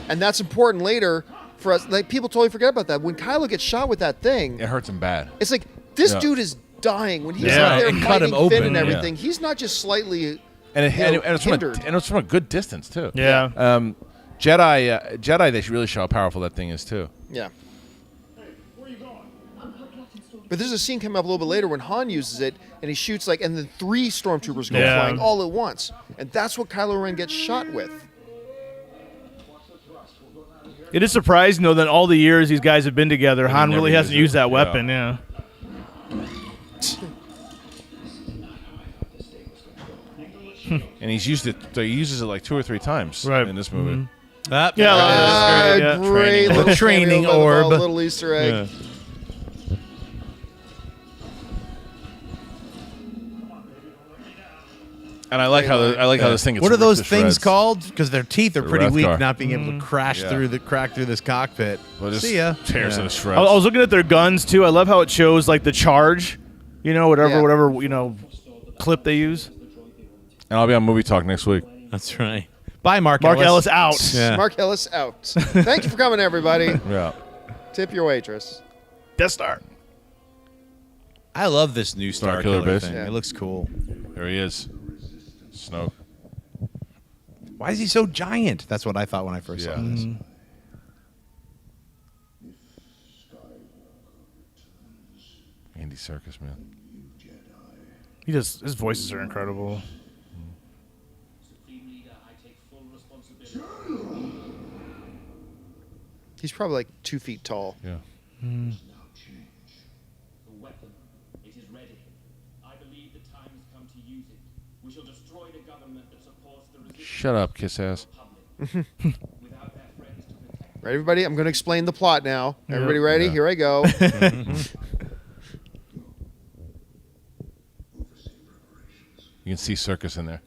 And that's important later for us. Like, people totally forget about that. When Kylo gets shot with that thing, It hurts him bad. it's like, this Yeah. dude is dying. When he's Yeah. out there And cut him fighting Finn open, and yeah. everything, he's not just slightly And you know, it's hindered. from a good distance too. Yeah. Jedi, they should really show how powerful that thing is too. Yeah. Where you going? But there's a scene coming up a little bit later when Han uses it, and he shoots and then 3 stormtroopers go Yeah. flying all at once, and that's what Kylo Ren gets shot with. It is surprising, though, that all the years these guys have been together, Han never really hasn't used used it. that weapon. Yeah. And he's used it. He uses it like 2 or 3 times Right. in this movie. Ah, Yeah, there it is. Yeah. Great little Training cameo, orb. little Easter egg. Yeah. And I like how this thing gets What are ripped those to things shreds. called? Because their teeth are The pretty weak, Rathgar. not being able to crack Yeah. through this cockpit. Well, it just See ya. tears Yeah. to shreds. I was looking at their guns too. I love how it shows like the charge, whatever clip they use. And I'll be on Movie Talk next week. That's right. Bye, Mark Mark Ellis out. Yeah. Mark Ellis out. Thank you for coming, everybody. Yeah. Tip your waitress. Death Star. I love this new Star Killer Killer base. thing. Yeah. It looks cool. There he is. Snoke. Why is he so giant? That's what I thought when I first saw this. Andy Serkis, man. His voices are incredible. Supreme Leader, I take full responsibility. He's probably like 2 feet tall. Yeah. The weapon, it is ready. I believe the time has come to use it. We shall destroy the government that supports the resistance Shut up, kiss ass. public. Without their friends to protect Right, everybody? I'm going to explain the plot now. Everybody ready? Yeah. Here I go. You can see Serkis in there.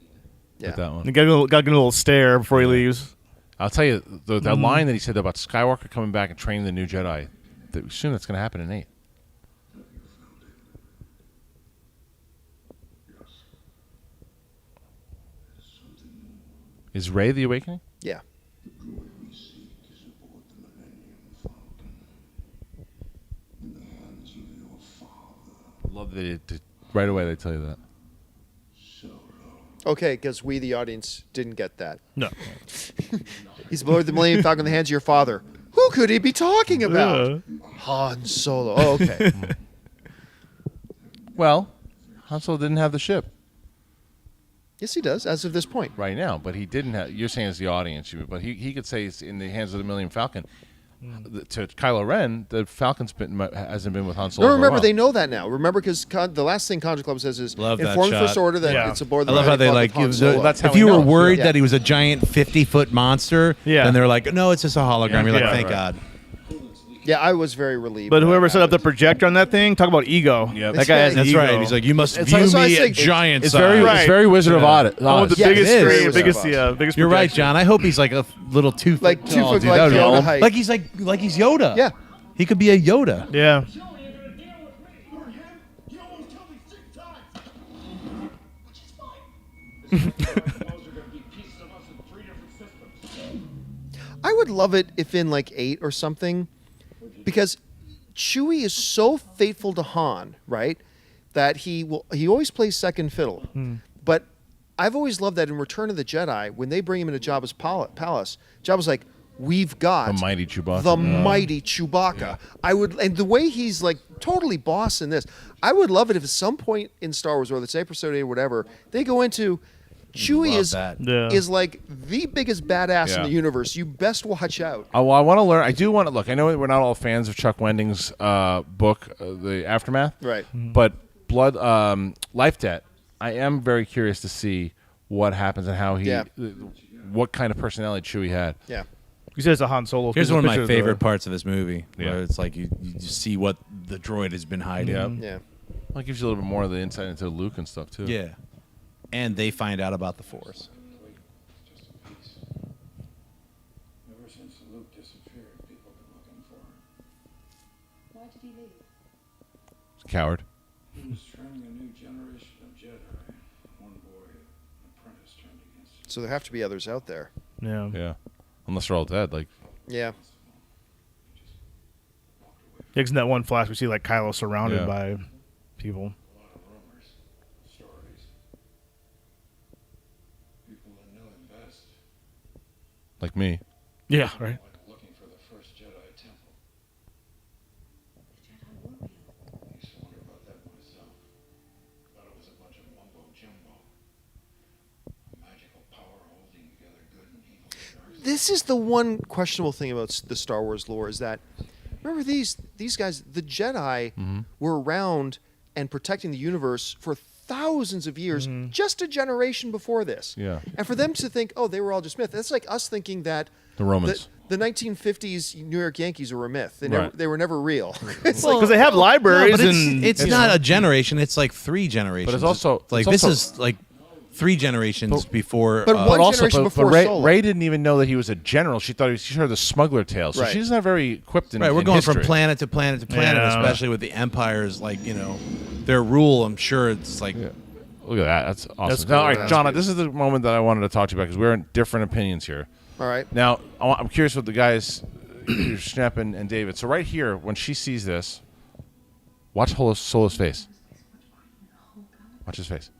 Yeah. With that one. He got a little stare before he leaves. I'll tell you, that line that he said about Skywalker coming back and training the new Jedi, soon that's going to happen in 8. Is Rey the Awakening? Yeah. I love that right away they tell you that. Okay, because we, the audience, didn't get that. No. He's aboard the Millennium Falcon in the hands of your father. Who could he be talking about? Han Solo. Oh, okay. Well, Han Solo didn't have the ship Yes, he does, as of this point. right now, but he didn't have. You're saying as the audience, but he could say it's in the hands of the Millennium Falcon. To Kylo Ren, the Falcon's hasn't been with Han Solo. No, for a remember, while. they know that now. Remember, because the last thing Contra Club says is Love that inform the shot. First Order that Yeah. it's aboard the I love how they Millennium Falcon like. with Han Solo. that's how if we you were know. worried Yeah. that he was a giant 50-foot monster, Yeah. then they're like, no, it's just a hologram. Yeah. You're like, Yeah. thank Right. God. Yeah, I was very relieved. But when whoever that set up the happened. projector on that thing, talk about ego. Yep. That guy has That's ego. right. He's like, you must It's view like- so I me think at giant It's size. very, Right. it's very Wizard of Oz. Oh, with the Yeah, biggest it is. screen, Very biggest, Wizard biggest You're right, projection. John. I hope he's like a little 2 foot Like 2 tall, foot, dude. like That would be Yoda awesome. height. Like he's Yoda. Yeah. He could be a Yoda. Yeah. Joey, you're gonna deal with me. Or him? You almost killed me 6 times. Which is fine. Those are gonna be pieces of us in 3 different systems. I would love it if in like 8 or something, because Chewie is so faithful to Han, right? That he always plays second fiddle. But I've always loved that in Return of the Jedi, when they bring him into Jabba's palace, Jabba's like, "We've got The mighty Chewbacca. the Yeah. mighty Chewbacca." And the way he's like totally boss in this, I would love it if at some point in Star Wars, whether it's Episode 8 or whatever, they go into Chewie Love is that. Yeah. is like the biggest badass in Yeah. the universe. You best watch out. Well, I want to learn. I do want to look. I know we're not all fans of Chuck Wending's book, The Aftermath, Right. But Life Debt. I am very curious to see what happens and how he, Yeah. what kind of personality Chewie had. Yeah. You said it's a Han Solo. Here's one of my picture favorite parts of this movie, Yeah. where it's like you just see what the droid has been hiding. Yep. Yeah. Well, it gives you a little bit more of the insight into Luke and stuff too. Yeah. And they find out about the Force. Just a piece. Ever since Luke disappeared, people have been looking for him. Why did he leave? Coward. He was training a new generation of Jedi. One boy, an apprentice, turned against him. So there have to be others out there. Yeah. Yeah. Unless they're all dead. Like, Yeah. Because in that one flash, we see like Kylo surrounded Yeah. by people. A lot of rumors, stories. People that knew him best, like me. Yeah, right. like looking for the first Jedi temple. The Jedi were real. I used to wonder about that myself. Thought it was a bunch of mumbo jumbo. A magical power holding together good and evil. and dark. This is the one questionable thing about the Star Wars lore is that remember these guys, the Jedi were around and protecting the universe for thousands of years, just a generation before this. Yeah. And for them to think, oh, they were all just myth. That's like us thinking that The Romans. the 1950s New York Yankees were a myth. They Right. they were never real. It's Well, like because they have libraries No, but and it's not a generation. It's like 3 generations. But it's also- like it's this also- is like 3 generations before. but But one also, generation but before Ray, Solo. Ray didn't even know that he was a general. She thought she heard the smuggler tale, so Right. she's not very equipped in Right, we're in going history. from planet to planet to planet, Yeah. especially with the empires. Like their rule. I'm sure it's like Yeah. Look at that. That's awesome. That's Now, all cool. right, John, this is the moment that I wanted to talk to you about because we're in different opinions here. All right. Now, I'm curious what the guys, Schnepp and David. So right here, when she sees this, watch Solo's face. Watch his face.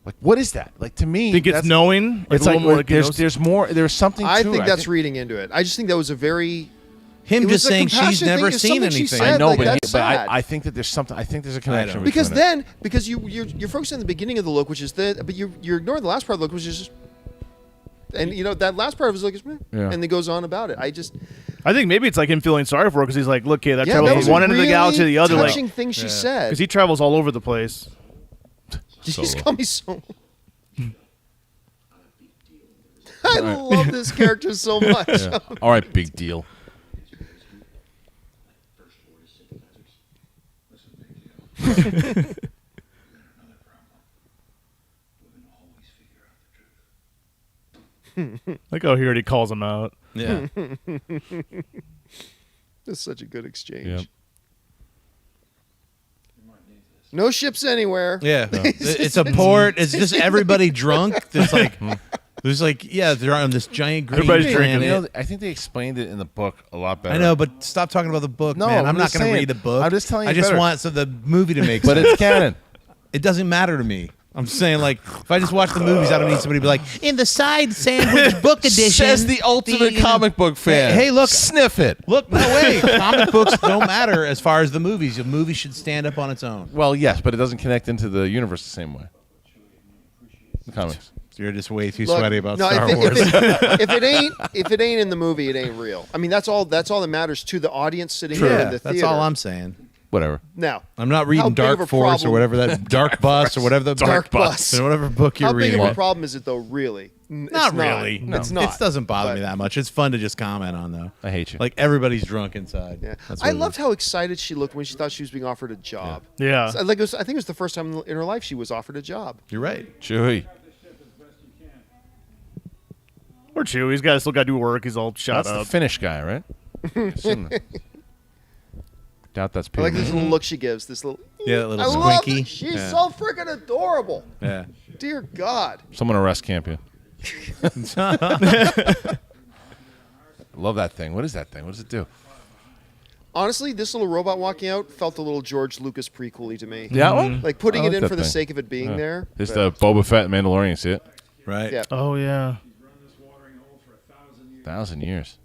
Like, what is that? Like, to me, think it's that's- knowing. It's a like little more there's more. There's something. I to think it. that's reading into it. I just think that was a very him It just was a saying she's compassionate never thing. It's seen something she anything. said. I know, like, but, that's sad. I think that there's something. I think there's a connection know. because between it. because you're focusing on the beginning of the look, which is but you're ignoring the last part of the look, which is just, and that last part of his look is meh, Yeah. and then goes on about it. I think maybe it's like him feeling sorry for her because he's like, look, that Yeah, travels that was from one a end of the really galaxy to the other. Like, touching thing she said. because he travels all over the place. She's got me so. I love this character so much. Yeah. All right, big deal. First order sympathizers. Listen, big deal. We got another problem. We're gonna always figure out the truth. Like, oh, he already calls him out. Yeah. That's such a good exchange. Yep. You might need this. No ships anywhere. Yeah. It's a port. It's just everybody drunk. It's like there's like they're on this giant green Everybody's planet. drinking. I think they explained it in the book a lot better. I know, but stop talking about the book, No, man. I'm I'm not just going to saying. read the book. I'm just telling you I just better. want the movie to make but sense. it's canon. It doesn't matter to me. I'm saying, like, if I just watch the movies, I don't need somebody to be like, in the side sandwich book edition. Says the ultimate comic book fan. Hey, look. Sniff it. Look, no way. Comic books don't matter as far as the movies. The movie should stand up on its own. Well, yes, but it doesn't connect into the universe the same way. The comics. You're just way too Look, sweaty about no, Star if Wars. if it ain't in the movie, it ain't real. I mean, that's all that matters to the audience sitting here in yeah, the theater. that's all I'm saying. Whatever. Now, I'm not How reading big of Dark a Force or problem- whatever that Dark Bus or whatever the Dark Bus. or whatever book you're how big reading. of a problem is it though? Really? It's Not really. No. It's not. It doesn't bother But- me that much. It's fun to just comment on though. I hate you. Like everybody's drunk inside. Yeah. That's I what it loved is. how excited she looked when she thought she was being offered a job. Yeah. So, like I think it was the first time in her life she was offered a job. You're right. Chewie. Or Chewie. He's still got to do work. He's all shut That's the up. Finnish guy, right? Assume that. Doubt that's I Peter. like this little look she gives. This little. Yeah, that little I love squinky. it. She's Yeah. so freaking adorable. Yeah. Dear God. Someone arrest Campea. Love that thing. What is that thing? What does it do? Honestly, this little robot walking out felt a little George Lucas prequel-y to me. That one? Like putting I it like in that for the thing. sake of it being Yeah. there. It's but- the Boba Fett Mandalorian. See it? Right. Yeah. Oh, yeah. He's run this watering hole for 1,000 years. 1,000 years.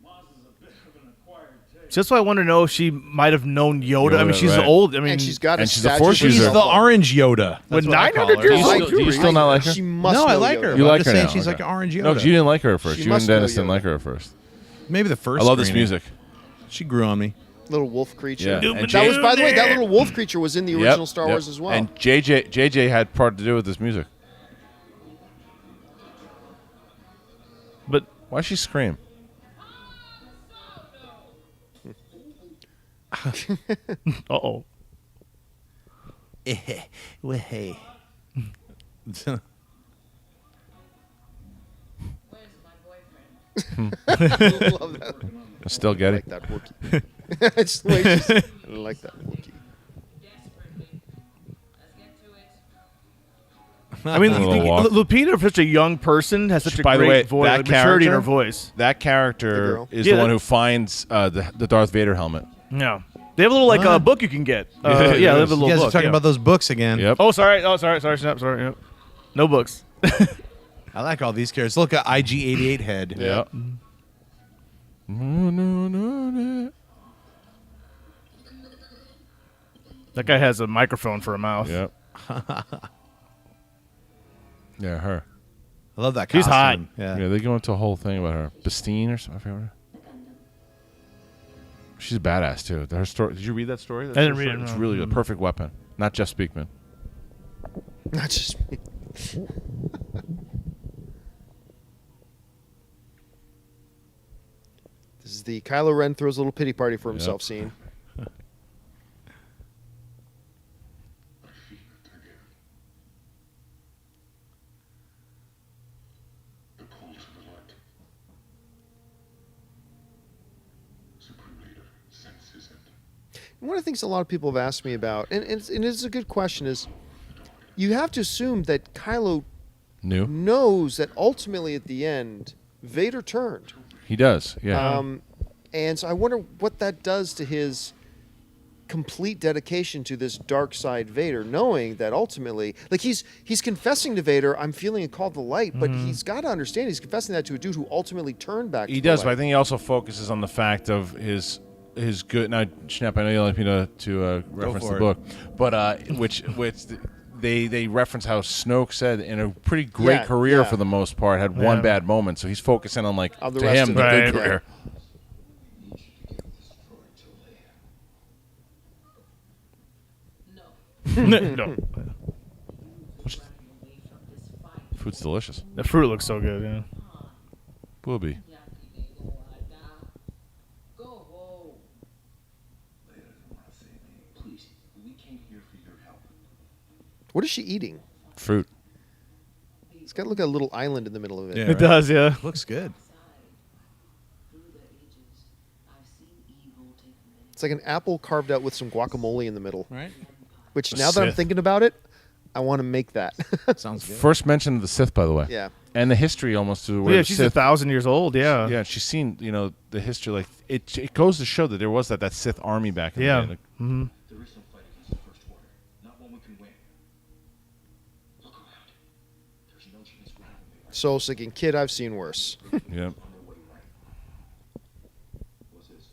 Maz is a bit of an acquired taste. Just why I want to know if she might have known Yoda. I mean, Yoda, she's right. old. I mean, And she's got and a she's a statue Force for user. She's herself. the orange Yoda. With That's what I 900 call her. years Do old. you, still, do you still not like her? She must No, I know like Yoda. her. You I'm like just her saying now, she's okay. like orange Yoda. No, 'cause you didn't like her at first. She You and must know Dennis didn't Yoda. like her at first. Maybe the first. I love this screening. music. She grew on me. Little wolf creature. Yeah. And That was, by the way, that little wolf creature was in the original Star Yep. Wars as well. And JJ had part to do with this music. But Why'd she scream? uh-oh. Well, hey. Where's my boyfriend? Love that. I still I get like it. that Wookiee. It's the way she's- I like that Wookiee. Desperately. Let's get to it. I mean, A little walk. Lupita, for such a young person, has such a By the great way, voice, that like, maturity in her character- voice. That The character girl? is Yeah, the one that- who finds the Darth Vader helmet. Yeah. They have a little What? book you can get. Yeah, Yeah, they have a you little You guys book. are talking yeah. about those books again. Yep. Oh, sorry, Schnepp, sorry. Yep. No books. I like all these characters. Look at IG-88 head. Yep. That guy has a microphone for a mouth. Yep. Yeah, her. I love that She's costume. hot. Yeah. Yeah, they go into a whole thing about her. Bastine or something. I forget what her- She's a badass too. Her story. Did you read that story? That's I didn't her read story? it, It's no. really a perfect weapon. Not Jeff Speakman. Not just me. This is the Kylo Ren throws a little pity party for himself scene. The call to the light. Supreme Leader sends his end. One of the things a lot of people have asked me about, and it's a good question, is you have to assume that Kylo New. knows that ultimately at the end, Vader turned. He does. Yeah. And so I wonder what that does to his complete dedication to this dark side Vader, knowing that ultimately, like he's confessing to Vader, I'm feeling a call to the light, but he's got to understand he's confessing that to a dude who ultimately turned back. He to does, the but I light. think he also focuses on the fact of his good. Now, Schnepp, I know you like me to reference for the it. book, but which they reference how Snoke said in a pretty great Yeah, career yeah. for the most part had one Yeah. bad moment, so he's focusing on like Of the to rest him of the it. good Right. career. No. No. Food's delicious. The fruit looks so good, yeah. Booby. Go home. Please, we came here for your help. What is she eating? Fruit. It's got like a little island in the middle of it. Yeah. It Right. does, yeah. Looks good. Through the ages, I've seen evil take many. It's like an apple carved out with some guacamole in the middle. Right? Which The now that I'm Sith. thinking about it, I want to make that. Sounds good. First mention of the Sith, by the way. Yeah. And the history almost to where Yeah, the she's Sith. 1,000 years old, yeah. Yeah, she's seen the history. Like it goes to show that there was that Sith army back in Yeah. the day. Like, There is no fight against the First Order. Not one we can win. Look around. There's no chance we're gonna win. So I was thinking, kid, I've seen worse. yeah. What's this?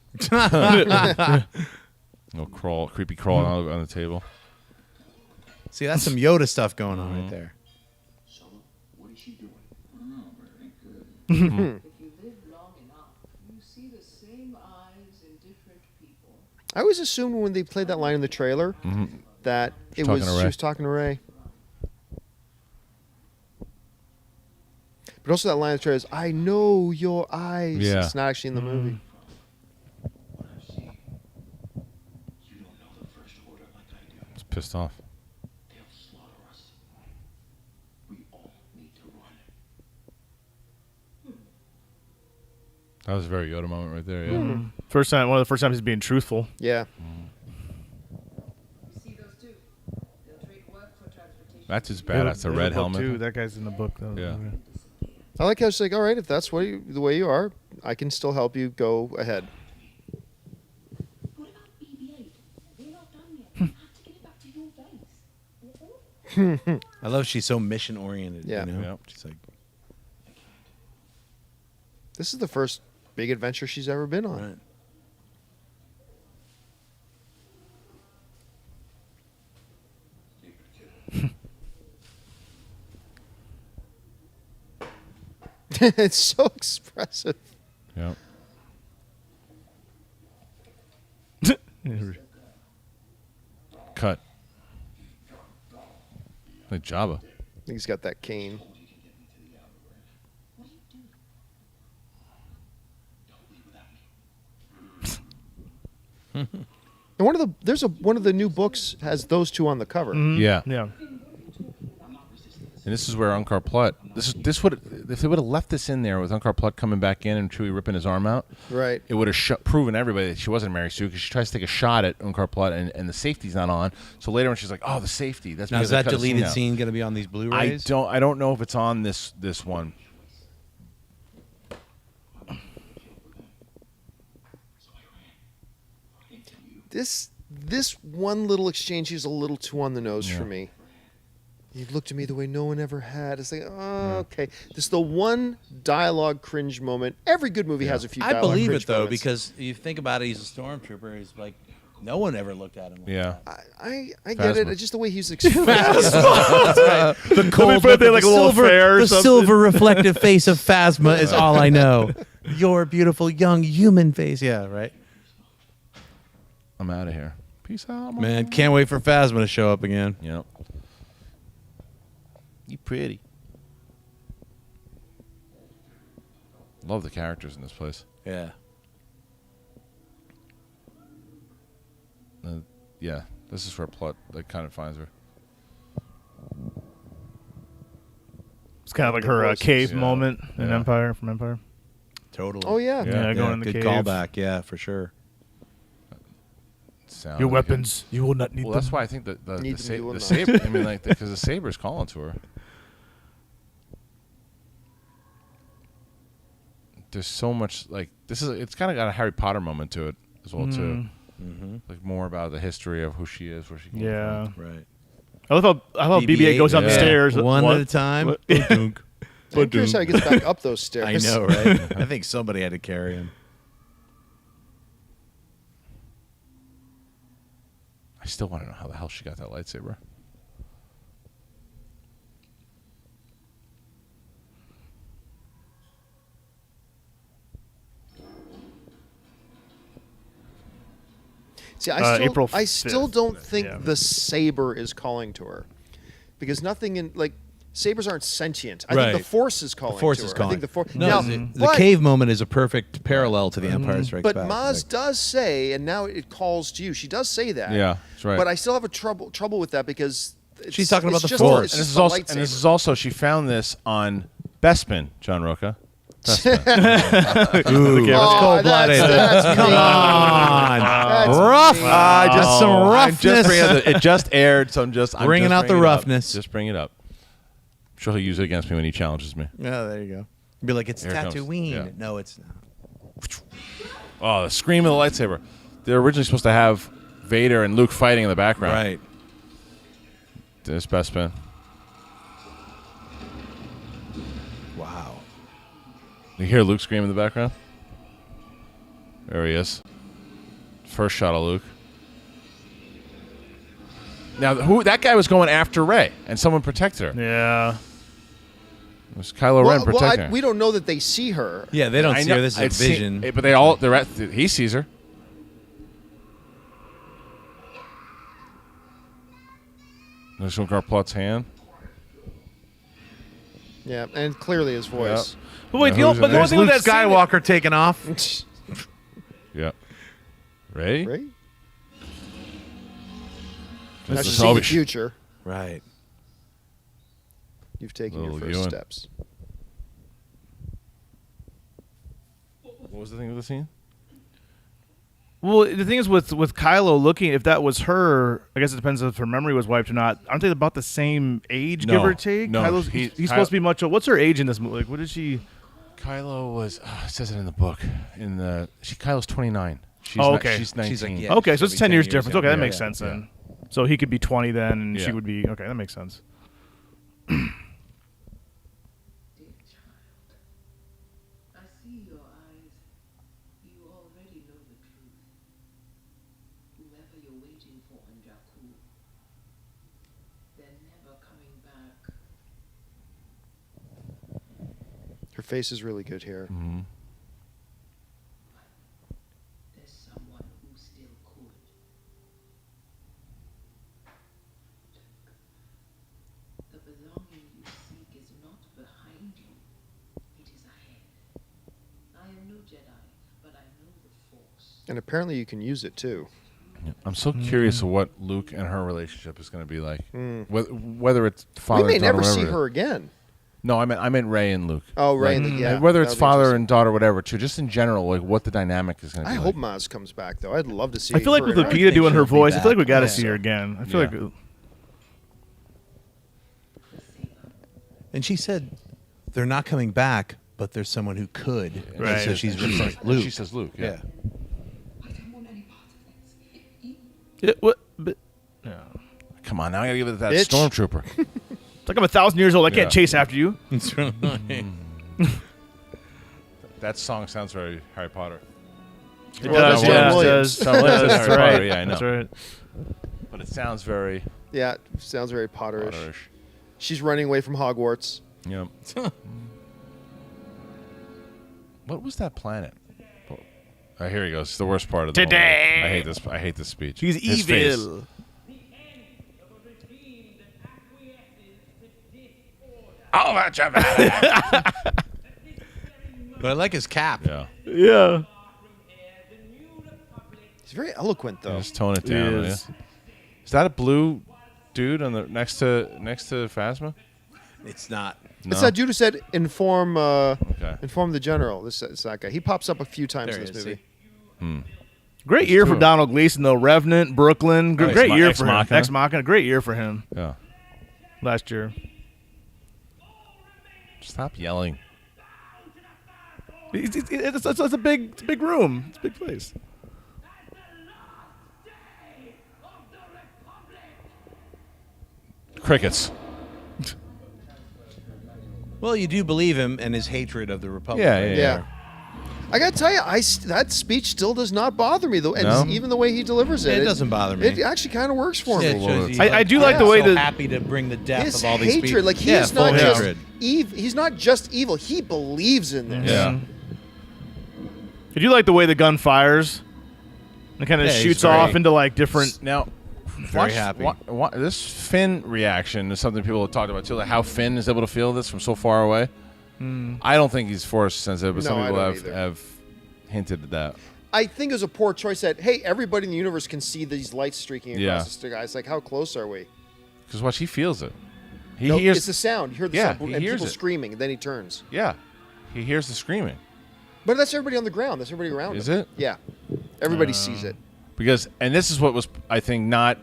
Little creepy crawling on the table. See, that's some Yoda stuff going on right there. Solo, what is she doing? If you live long enough, you see the same eyes in different people. I always assumed when they played that line in the trailer that She's it was talking to she Rey. was talking to Ray. But also that line in the trailer is, I know your eyes. Yeah. It's not actually in the movie. What I see. You don't know the First Order like I do. It's pissed off. They'll slaughter us. We all need to run. That was a very Yoda moment right there. Yeah. One of the first times he's being truthful. Yeah. You see those two? They'll trade work for transportation. That's his badass. The In red book, helmet. Too. That guy's in the book, though. Yeah. I like how it's like, all right, if that's the way you are, I can still help you go ahead. What about BB-8? We're not done yet. I have to get it back to your base. I love she's so mission oriented. Yeah. You know? Yep. She's like, This is the first big adventure she's ever been on. right. It's so expressive. Yep. Cut. Like Jabba. I think he's got that cane. And one of the new books has those two on the cover. Yeah. Yeah. And this is where Unkar Plutt. This would if they would have left this in there with Unkar Plutt coming back in and Chewie ripping his arm out. Right. It would have proven everybody that she wasn't Mary Sue because she tries to take a shot at Unkar Plutt and the safety's not on. So later when she's like, "Oh, the safety." That's Now because is they that cut a deleted out. scene going to be on these Blu-rays? I don't know if it's on this one. This one little exchange is a little too on the nose for me. You looked at me the way no one ever had. It's like, oh, okay. This is the one dialogue cringe moment. Every good movie has a few I dialogue believe cringe it though moments. because you think about it, he's a stormtrooper. He's like, no one ever looked at him. Like Yeah. I get it. Phasma. It's just the way he's expressing. The cold, put there like a little affair or the something. silver reflective face of Phasma is all I know. Your beautiful young human face. Yeah, right. I'm out of here. Peace out, Man, can't wait for Phasma to show up again. Yep. You pretty. Love the characters in this place. Yeah. Yeah, this is where plot that kind of finds her. It's kind of like her cave Yeah. moment in Yeah. Empire, from Empire. Totally. Oh, yeah. Yeah, going in the good cave. callback. Yeah, for sure. Sound Your like weapons, you will not need Well, them. that's why I think that the Need them, you will not. saber. I mean, like, because the saber's calling to her. There's so much like this is. It's kind of got a Harry Potter moment to it as well too. Like more about the history of who she is, where she came Yeah. from. Right. I love how BB-8 goes up the yeah. stairs. One What? at a time. What? I'm curious how he gets back up those stairs. I know, right? I think somebody had to carry him. I still want to know how the hell she got that lightsaber. See, I April still 5th, don't think yeah. the saber is calling to her, because nothing in like sabers aren't sentient. I Right. think the Force is calling. The Force to is her. calling. I think the Force. No, now, the but- cave moment is a perfect parallel to the Empire Strikes But Back. Maz Like, does say, and now it calls to you. She does say that. Yeah, that's right. But I still have a trouble with that because She's talking about it's the just Force. A, it's And just this a is lightsaber. also she found this on Bespin, John Roca. Ooh, Okay, that's Oh, cold-blooded. that's Come mean. on. That's Rough. mean. Just some I'm roughness. just bringing it just aired, so I'm just Bringing out the bringing it up. roughness. Just bring it up. I'm sure he'll use it against me when he challenges me. Yeah, there you go. Be like, it's Here it comes. Tatooine. Yeah. No, it's not. Oh, the scream of the lightsaber. They're originally supposed to have Vader and Luke fighting in the background. Right. There's Bespin. Wow. You hear Luke scream in the background? There he is. First shot of Luke. Now, that guy was going after Rey, and someone protected her. Yeah. It was Kylo Ren protecting her. we don't know that they see her. Yeah, they don't I see know- her. This is I'd a seen- vision. but he sees her. There's Unkar Plutt's hand. Yeah, and clearly his voice. But wait, Yeah, the, who's but in the there? only thing with Luke that scene- Skywalker taking off. Yeah. Rey? Right? Just As a you see the salvage. future, Right. you've taken your Little first Ewan. steps. What was the thing with the scene? Well, the thing is with Kylo looking, if that was her, I guess it depends if her memory was wiped or not. Aren't they about the same age, give No. or take? No, Kylo's, he's supposed to be much. What's her age in this movie? Like, what is she? Kylo was. It says it in the book. Kylo's 29. She's Oh, not- okay. She's 19. She's like, yeah. Okay, so she'll it's be 10 years years difference. younger. Okay, that Yeah, makes yeah. sense then. So he could be 20 then, and she Yeah. would be okay. That makes sense. Dear child, I see your eyes. You already know the truth. Whoever you're waiting for on Jakku, they're never coming back. Her face is really good here. Mm-hmm. There's someone who still could. The belonging you seek is not behind you. It is ahead. I am no Jedi, but I know the Force. And apparently you can use it too. I'm so curious of what Luke and her relationship is going to be like. Whether it's father We may and daughter, never see whatever. her again. No, I meant Ray and Luke. Oh, Ray, Like, yeah. whether it's that'll be father interesting. and daughter, whatever, too. Just in general, like what the dynamic is going to I be. hope like. Maz comes back though. I'd love to see. I feel like her with in it. Lupita think doing her she'll be voice, I feel like we back. got to Yeah. see her again. I feel Yeah. like And she said they're not coming back, but there's someone who could. And Right. So she's referring She says Luke. Yeah. I don't want any part of this. what? But yeah. Come on, now I got to give it to that Bitch. stormtrooper. It's like I'm 1,000 years old. I can't Yeah. chase after you. That's right. That song sounds very Harry Potter. It Well, does. that's John Yeah, it Williams. does. John Williams That's is Harry right. Potter, yeah, I know. That's right. But it sounds very Yeah, sounds very Potterish. Potterish. She's running away from Hogwarts. Yep. What was that planet? Oh, here he goes. It's the worst part of the whole thing. Today. I hate this speech. She's His face. evil. Oh, that's your bad. But I like his cap. Yeah. Yeah. He's very eloquent though. Just tone it He down. is. Yeah. Is that a blue dude on the next to Phasma? It's not. No. It's that dude who said inform Okay. inform the general. It's that guy. He pops up a few times There in he this is, movie. Great year for true. Donald Gleason though. Revenant, Brooklyn. Ex Great year Ex for him. Machina. Ex Machina. Great year for him Yeah. last year. Stop yelling. It's a big room. It's a big place. Crickets. Well, you do believe him and his hatred of the Republic. Yeah, right? Yeah. I gotta tell you, that speech still does not bother me though, and No? even the way he delivers it, It doesn't bother me. It actually kind of works for Yeah, me. it shows he's I do like the way so that- happy to bring the death His of all these hatred, people. like he Yeah, is full not just hatred. evil. He's not just evil. He believes in this. Yeah. I do like the way the gun fires. It kind of Yeah, he's shoots very- off into like different. Now, Very happy. This Finn reaction is something people have talked about too. Like how Finn is able to feel this from so far away. I don't think he's force sensitive, but No, some I people don't have, either. have hinted at that. I think it was a poor choice that hey, everybody in the universe can see these lights streaking across Yeah. the sky. It's like how close are we? Because watch, he feels it. He No, hears. it's the sound. You hear the Yeah, sound he and hears people it. screaming, and then he turns. Yeah, he hears the screaming. But that's everybody on the ground. That's everybody around Is him. it? Yeah. Everybody sees it. Because, and this is what was, I think, not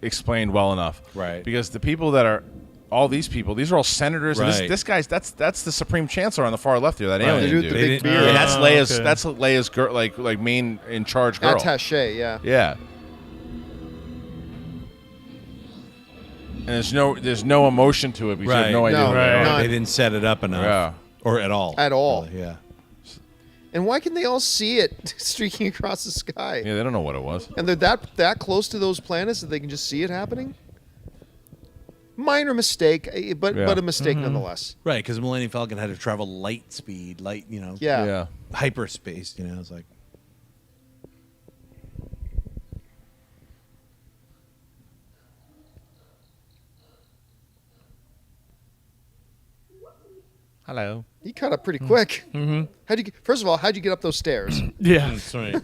explained well enough. Right. Because the people that are, all these people, these are all senators. And Right. this guy's, that's the supreme chancellor on the far left here. That Right. alien The dude with dude. the big They didn't- beard. And that's Leia's. okay. That's Leia's girl, like main in charge girl. Attaché, yeah. Yeah. And there's no emotion to it because you have no Right. idea. No, who they right. are. none. They didn't set it up enough. Yeah. Or at all. At all. Really, yeah. And why can they all see it streaking across the sky? Yeah, they don't know what it was. And they're that close to those planets that they can just see it happening? Minor mistake, but Yeah. a mistake nonetheless. Right, because Millennium Falcon had to travel light speed, Yeah. Yeah. hyperspace. It's like Hello. He cut up pretty quick. Mm-hmm. First of all, how'd you get up those stairs? Yeah. that's right.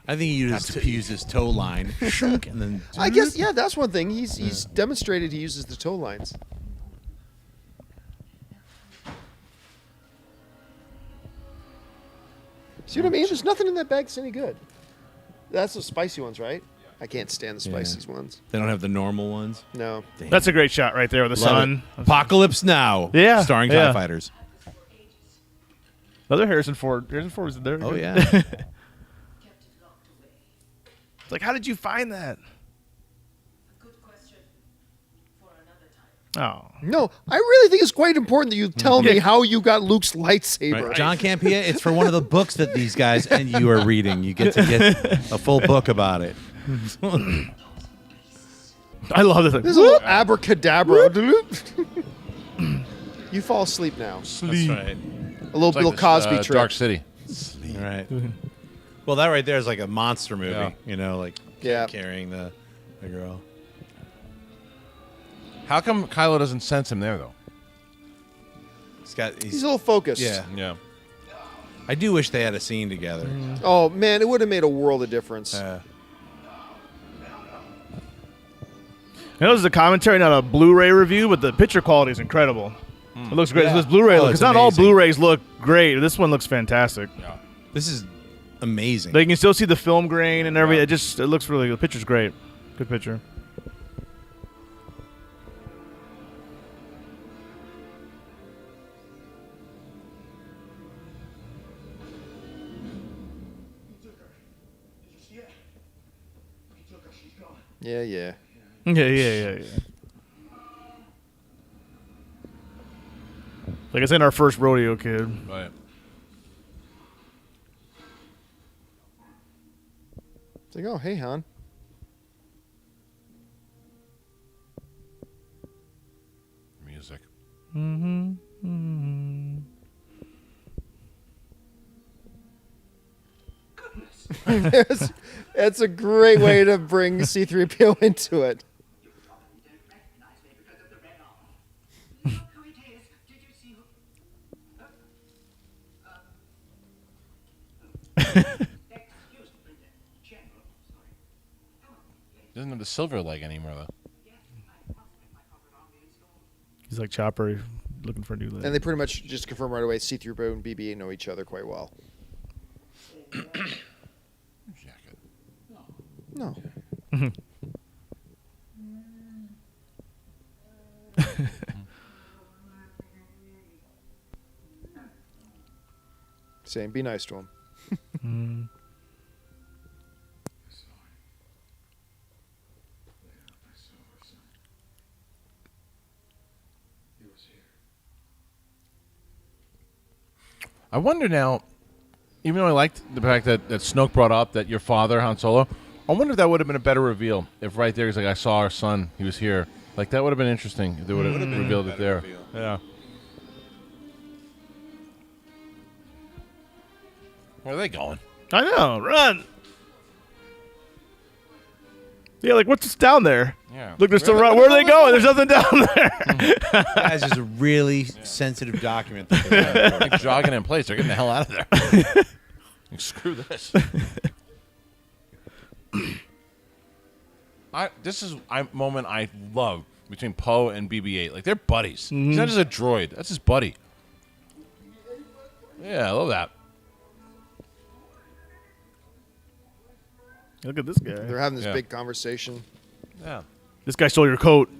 I think he used his toe line, and then I guess, yeah, that's one thing. He's demonstrated he uses the toe lines. See what I mean? There's nothing in that bag that's any good. That's the spicy ones, right? I can't stand the spicy ones. they don't have the normal ones. No. That's a great shot right there with the Love sun. it. Apocalypse Now. Yeah, starring yeah. TIE fighters. Another Harrison Ford. Harrison Ford was there. Oh yeah. Kept it locked away. It's like, how did you find that? A good question for another time. Oh. No, I really think it's quite important that you tell me how you got Luke's lightsaber. Right. John Campea, it's for one of the books that these guys and you are reading. You get to get a full book about it. I love this. There's a little abracadabra. You fall asleep now. That's right. A little It's like Bill this, Cosby trick. Dark City. All right. Well, that right there is like a monster movie. Yeah. Like Yeah. carrying the girl. How come Kylo doesn't sense him there though? He's got. He's a little focused. Yeah. Yeah. I do wish they had a scene together. Oh man, it would have made a world of difference. I know this is a commentary, not a Blu-ray review, but the picture quality is incredible. It looks great. Yeah. This Blu-ray, Oh, because it's not all amazing. Blu-rays look great. This one looks fantastic. This is amazing. Like, you can still see the film grain and everything. It looks really good. The picture's great. Good picture. He took her. Did you see it? He took her. She's gone. Yeah. Yeah. Like I said, our first rodeo kid. Right. It's like, oh, hey, hon. Music. It's a great way to bring C-3PO into it. You probably don't recognize me because of the red armor. Look who it is. Did you see who? Excuse me, Brendan. General, sorry. Come on, please. He doesn't have the silver leg anymore, though. Yes, I must get my covered army installed. He's like Chopper looking for a new leg. And they pretty much just confirm right away C-3PO and BB-8 know each other quite well. Jacket. No. Saying, be nice to him. I wonder now, even though I liked the fact that Snoke brought up that your father, Han Solo, I wonder if that would have been a better reveal. If right there he's like, I saw our son, he was here. Like, that would have been interesting if they would have revealed it there. Yeah. Where are they going? I know. Run. Yeah, like what's down there? Yeah. Look, they're still running. Where are they going? There's nothing down there. Guys, there's a really sensitive document. That they're Like jogging in place. They're getting the hell out of there. Like, screw this. This is a moment I love between Poe and BB-8. Like, they're buddies. He's not just a droid. That's his buddy. Yeah, I love that. Look at this guy. They're having this Yeah. big conversation. Yeah. This guy stole your coat.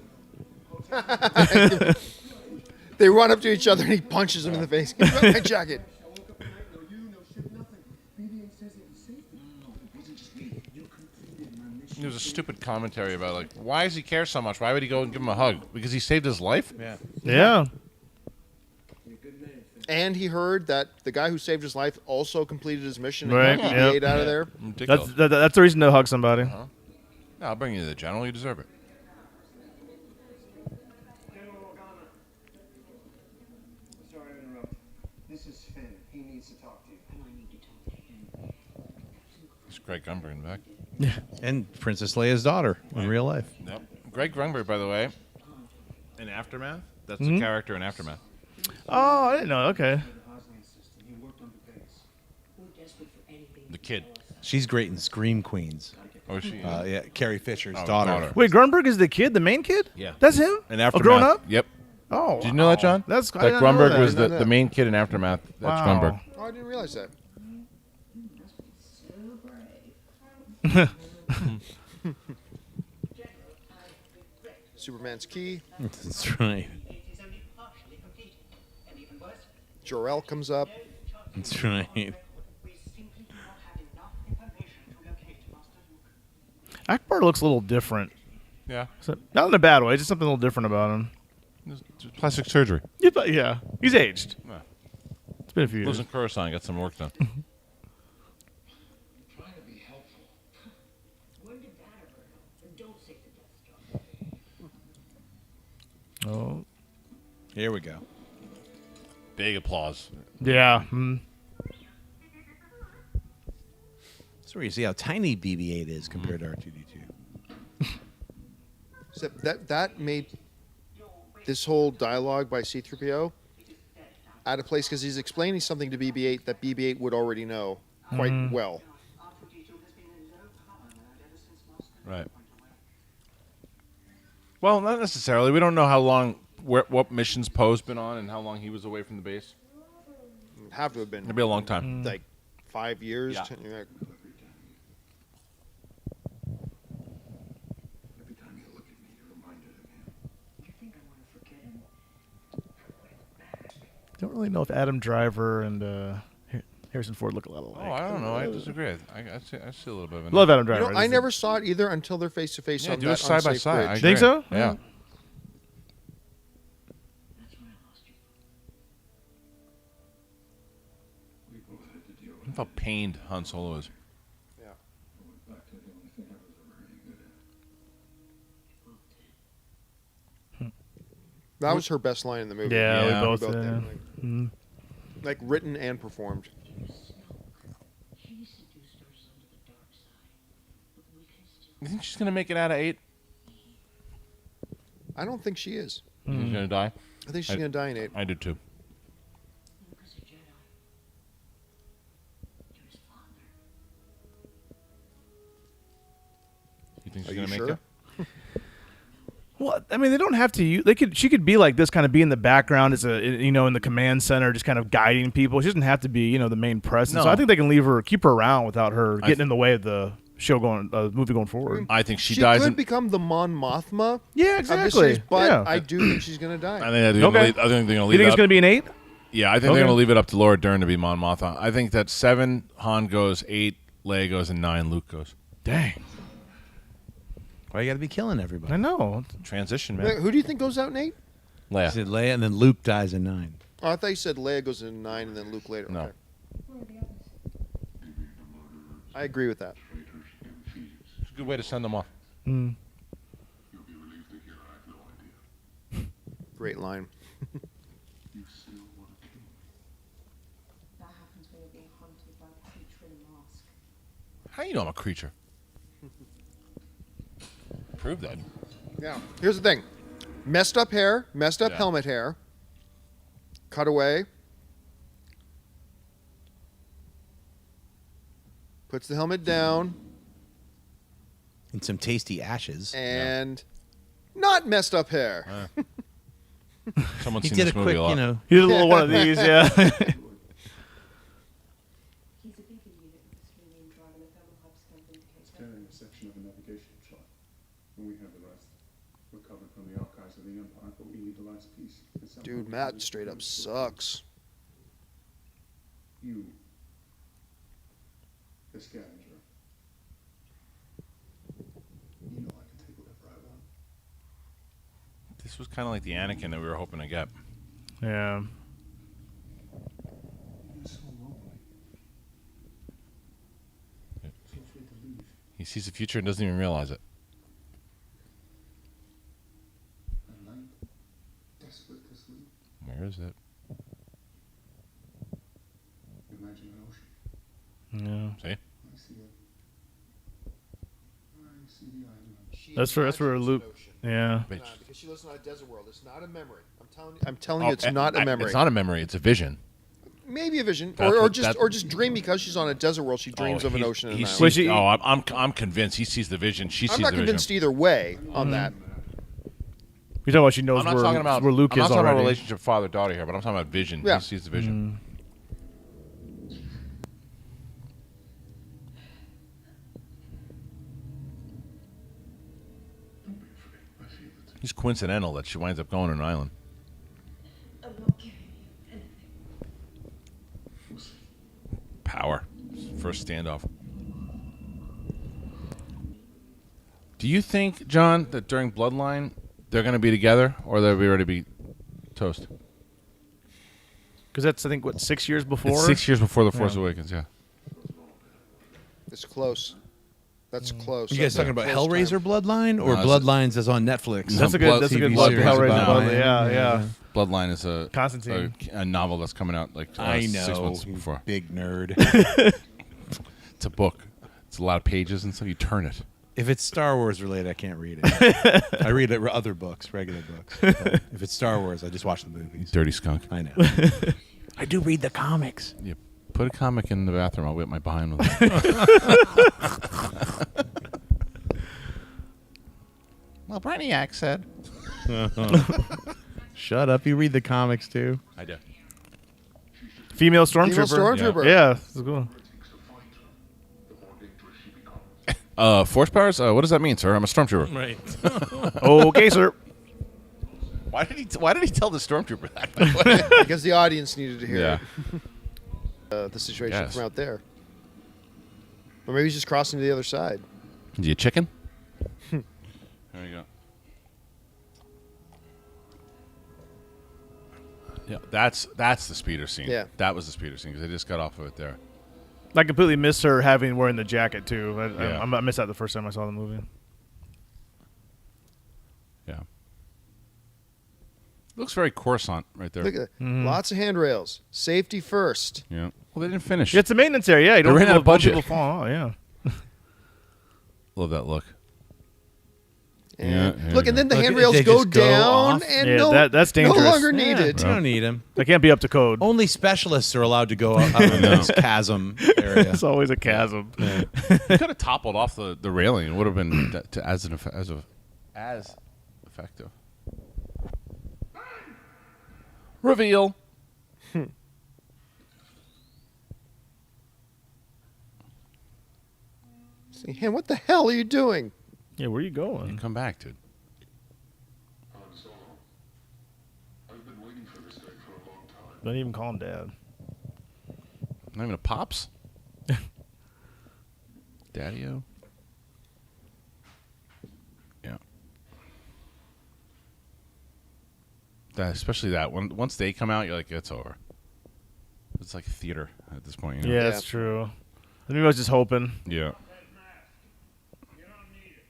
They run up to each other and he punches him in the face. Give me my jacket. I woke up tonight, no you, no ship, nothing. BB-8 says it was safe. No, it wasn't just me. You completed my mission. There was a stupid commentary about, like, why does he care so much? Why would he go and give him a hug? Because he saved his life? Yeah. Yeah. You're a good man, Finn. And he heard that the guy who saved his life also completed his mission and Right, got yep. BB-8 out of there. Ridiculous. That's the reason to hug somebody. No, I'll bring you to the general. You deserve it. General Organa. Sorry to interrupt. This is Finn. He needs to talk to you. And I need to talk to him. It's Greg Grunberg in the back. And Princess Leia's daughter in real life. Yep. Greg Grunberg, by the way, in Aftermath. That's the character in Aftermath. Oh, I didn't know. Okay. The Hosnian system. He worked on the base. We're desperate for anything. The kid. She's great in Scream Queens. Oh, is she? Yeah, Carrie Fisher's Oh, daughter. daughter. Wait, Grunberg is the kid, the main kid? Yeah. That's him? In Oh, Aftermath. grown up? Yep. Oh. Did you know that, John? That's that I didn't know Grunberg that. was I didn't know the that. main kid in Aftermath. That's Wow. Grunberg. Oh, I didn't realize that. Superman's key. That's right. It is only partially completed. And even worse, Jor-El comes up. That's right. we simply do not have enough information to locate Master Luke. Akbar looks a little different. Yeah. So, not in a bad way, just something a little different about him. Plastic surgery. Yeah, he's aged. Yeah. It's been a few years. Lives in Coruscant. Got some work done. Trying to be helpful. When did that ever help? And don't say the Death Star. Oh, Here we go. Big applause. yeah. That's where you see how tiny BB-8 is compared to R2-D2. Except that made this whole dialogue by C-3PO out of place because he's explaining something to BB-8 that BB-8 would already know quite well. Right. Well, not necessarily. We don't know how long, what missions Poe's been on, and how long he was away from the base. It'd have to have been It'd be a long time. like 5 years. Yeah. 10 years. Every time you look at me, you're reminded of him. You think I want to forget him? Don't really know if Adam Driver and Harrison Ford look a lot alike. Oh, I don't know. I disagree. I see a little bit of it. Love Adam You Driver. know, I never saw it either until they're face to face Yeah, on do that it side by unsafe side. I bridge. Think agree. so? Yeah. That's where I lost you. We both had to deal with Look how pained Han Solo is. Yeah. back to the only thing I was ever really good at. That was her best line in the movie. Yeah, Yeah. we both. Both Yeah. did. Like written and performed. She seduced us onto the dark side, but we can still. You think she's gonna make it out of 8? I don't think she is. She's gonna die. I think she's I- going to die in 8. I do too. Lucas a Jedi. You're his father. You think Are she's you gonna make sure? it? Well, I mean, they don't have to. They could. She could be like this, kind of be in the background as in the command center, just kind of guiding people. She doesn't have to be, the main presence. No. So I think they can keep her around without her getting in the way of the movie going forward. I think she She dies. could In, become the Mon Mothma. Yeah, of the exactly. series, but Yeah. I do think she's going to die. I think they're Okay. gonna leave You it think it's up. going to be an 8? Yeah, I think Okay. they're gonna leave it up to Laura Dern to be Mon Mothma. I think that 7 Han goes, 8 Leia goes, and 9 Luke goes. Dang. Why you got to be killing everybody? I know. Transition, Wait, man. who do you think goes out in 8? You Leia. said Leia, and then Luke dies in 9. Oh, I thought you said Leia goes in 9 and then Luke later. No. Okay. I agree with that. It's a good way to send them off. You'll be relieved to hear I have no idea. Great line. You still want to kill me? That happens when you're being hunted by a creature in a mask. How you know I'm a creature? Prove that. Yeah. Here's the thing. Messed up hair, messed up Yeah. helmet hair. Cut away. Puts the helmet down And some tasty ashes. and not messed up hair. Someone's He seen did this a movie quick, a lot. He did a little one of these, yeah. He's a bigger unit with a streaming drive and a thermal hyperscan indicator. Carrying a section of a navigation chart. And we have the rest. We're covered from the archives of the Empire, but we need the last piece. It's something Dude, Matt straight up sucks. You. The scavenger. You know I can take whatever I want. This was kind of like the Anakin that we were hoping to get. Yeah. You're so lonely. So afraid to leave. He sees the future and doesn't even realize it. At night, desperate to sleep. Where is it? Imagine an ocean. Yeah. See? I see it. I see the island. That's where Luke. Yeah. Bitch. Because she lives in a desert world. It's not a memory. I'm telling you, it's not a memory. It's not a memory. It's a vision. Maybe a vision, That's or what- just that- or just dream because she's on a desert world. She dreams of an He- ocean and he an sees- island. Well, she- I'm convinced he sees the vision. She sees I'm not the convinced vision. either way on that. You're talking about she knows I'm not talking about where Luke I'm not is talking about already. relationship father-daughter here, but I'm talking about vision. Yeah. He sees the vision. Don't be afraid. I feel it. It's coincidental that she winds up going to an island. I'm not giving you anything. We'll see. Power. First standoff. Do you think, John, that during Bloodline they're going to be together, or they'll be already be toast? Because that's, I think, what, 6 years before? It's 6 years before The Force Awakens, yeah. It's close. That's close. You guys That's talking a about close Hellraiser time. Bloodline or No, Bloodlines is on Netflix? That's a Blood- good TV Blood series Hellraiser. about Blood, Ryan. yeah. Bloodline is a Constantine. a novel that's coming out like I 6 know. months you before. Big nerd. It's a book. It's a lot of pages and stuff. You turn it. If it's Star Wars related, I can't read it. I read other books, regular books. But if it's Star Wars, I just watch the movies. Dirty skunk. I know. I do read the comics. You put a comic in the bathroom. I'll whip my behind with it. Well, Brainiac said. Shut up. You read the comics, too. I do. Female stormtrooper. Female stormtrooper. Yeah. That's cool. Force powers? What does that mean, sir? I'm a stormtrooper. Right. Okay, sir. Why did he tell the stormtrooper that? By the way? Because the audience needed to hear Yeah. the situation Yes. from out there. Or maybe he's just crossing to the other side. Is he a chicken? There you go. Yeah, that's the speeder scene. Yeah. That was the speeder scene because they just got off of it there. I completely missed her wearing the jacket too. Yeah. I missed that the first time I saw the movie. Yeah. Looks very Coruscant right there. Look at that. Lots of handrails. Safety first. Yeah. Well, they didn't finish. Yeah, it's a maintenance area. Yeah, you don't ran out of people- budget. People fall. Oh, yeah. Love that look. And Yeah, look, yeah, and then the Look, handrails they go just go down, off. and Yeah, that's no dangerous. longer Yeah, needed. you don't need him. They can't be up to code. Only specialists are allowed to go out in this chasm area. It's always a chasm. He could have toppled off the railing. It would have been as effective. Reveal. Say, hey, what the hell are you doing? Yeah, where are you going? Come back, dude. Han Solo. I've been waiting for this day for a long time. Don't even call him Dad. Not even a pops. Daddy-o. Yeah. Especially that one. Once they come out, you're like, it's over. It's like theater at this point. You know? Yeah, that's true. I think I was just hoping. Yeah. You don't need it.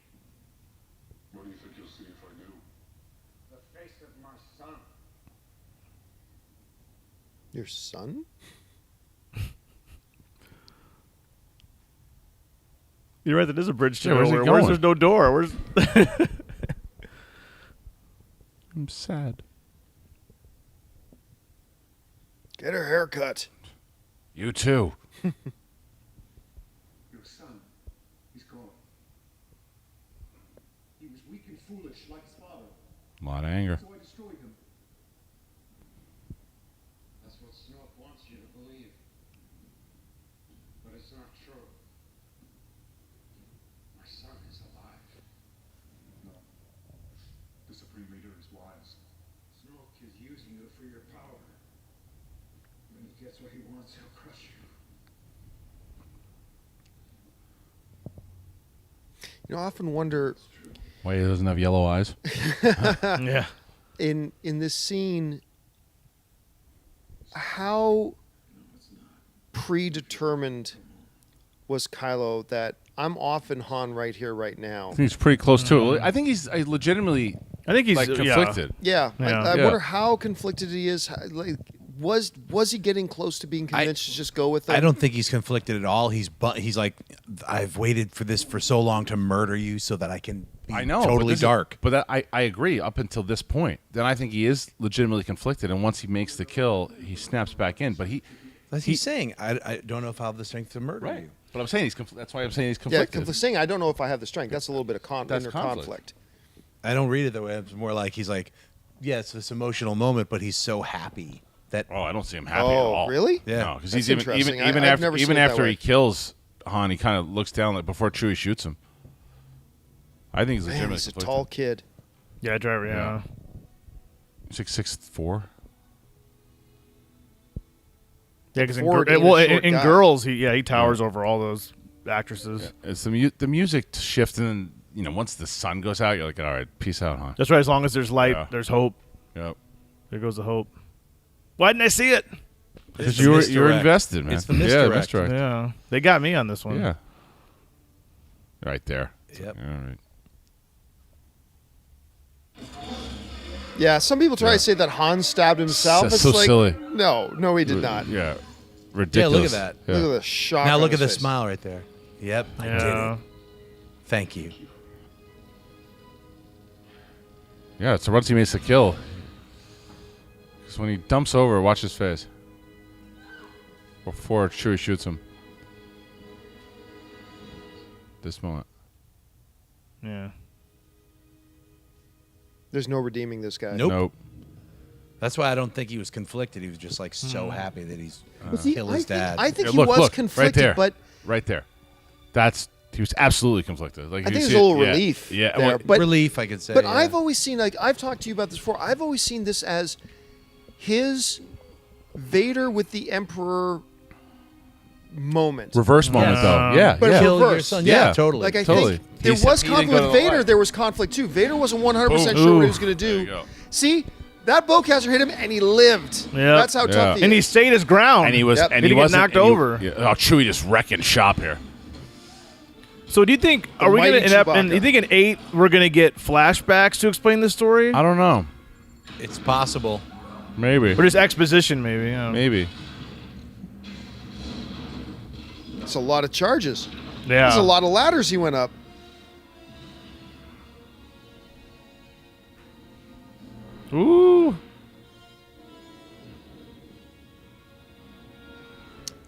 What do you think you'll see if I do? The face of my son. Your son? You're right. That is a bridge to Yeah, where's he nowhere. Where's going? there's no door? Where's I'm sad. Get her haircut. You too. Your son. He's gone. He was weak and foolish like his father. A lot of anger. So I destroyed him. That's what Schnepp wants you to believe. But it's not true. My son is alive. No. The Supreme Leader is wise. Schnepp is using you for your power. When he gets what he wants, he'll crush you. You know, I often wonder Why he doesn't have yellow eyes? yeah? in this scene how predetermined was Kylo that I'm off in Han right here, right now. I think he's pretty close to it. I think he's legitimately I think he's like yeah. conflicted. Yeah, Yeah. I Yeah. wonder how conflicted he is. Like, was he getting close to being convinced to just go with it? I don't think he's conflicted at all. He's like, I've waited for this for so long to murder you so that I can be I know, but totally this is- dark. But I agree up until this point. Then I think he is legitimately conflicted, and once he makes the kill, he snaps back in. But He's saying, I don't know if I have the strength to murder you. But I'm saying that's why I'm saying he's Yeah, conflicted. saying I don't know if I have the strength. That's a little bit of That's inner conflict. conflict. I don't read it that way. It's more like he's like, yeah, it's this emotional moment, but he's so happy that Oh, I don't see him happy at all. Really? Yeah. No, because That's he's even interesting. even I've after never even seen it that after way. he kills Han, he kind of looks down like before Chewie shoots him. I think he's Man, legitimately he's a conflicted. tall kid. Yeah, driver. Yeah. 6'4". Yeah, because For being a short in guy. girls, he towers over all those actresses. It's the music shift, and then once the sun goes out, you're like, all right, peace out, Han. That's right. As long as there's light, Yeah. there's hope. Yep. There goes the hope. Why didn't I see it? Because the you were misdirect. invested, man. It's the Yeah, misdirect. misdirect. Yeah, they got me on this one. Yeah. Right there. Yep. All right. Yeah, some people try Yeah. to say that Han stabbed himself. That's It's so like, silly. No, he did not. Yeah. Yeah, Ridiculous. look at that. Yeah. Look at the shock. now on look at his the face. smile right there. Yep, I did Yeah. it. Thank you. Yeah, so once he makes the kill, because when he dumps over, watch his face. before Chewie shoots him. This moment. Yeah. There's no redeeming this guy. Nope. That's why I don't think he was conflicted. He was just like so happy that he's kill his dad. I think Here, he look, was look, conflicted, right there. but Right there. He was absolutely conflicted. Like I you think there's see a little it- yeah, relief Yeah, there. well, But Relief, I could say. But yeah. I've always seen, like, I've talked to you about this before. I've always seen this as his Vader with the Emperor moment. reverse moment though. Yeah, But yeah. kill your reverse. son. Yeah. Yeah, totally. Like, I Totally. think there He was didn't conflict go to with the Vader. light. There was conflict too. Vader wasn't 100% Boom. sure what he Ooh. was going to There you do. go. See, that bowcaster hit him and he lived. Yeah. That's how Yeah. tough he And he is. stayed his ground. And he was, Yep. and Did he he get wasn't knocked and he- over? yeah. Oh, Chewie just wrecking shop here. So do you think are we going mighty to end up? And Chewbacca. you think in 8 we're going to get flashbacks to explain the story, I don't know. It's possible. Maybe. or just exposition? Maybe. Yeah. Maybe. It's a lot of charges. Yeah. There's a lot of ladders he went up. Ooh.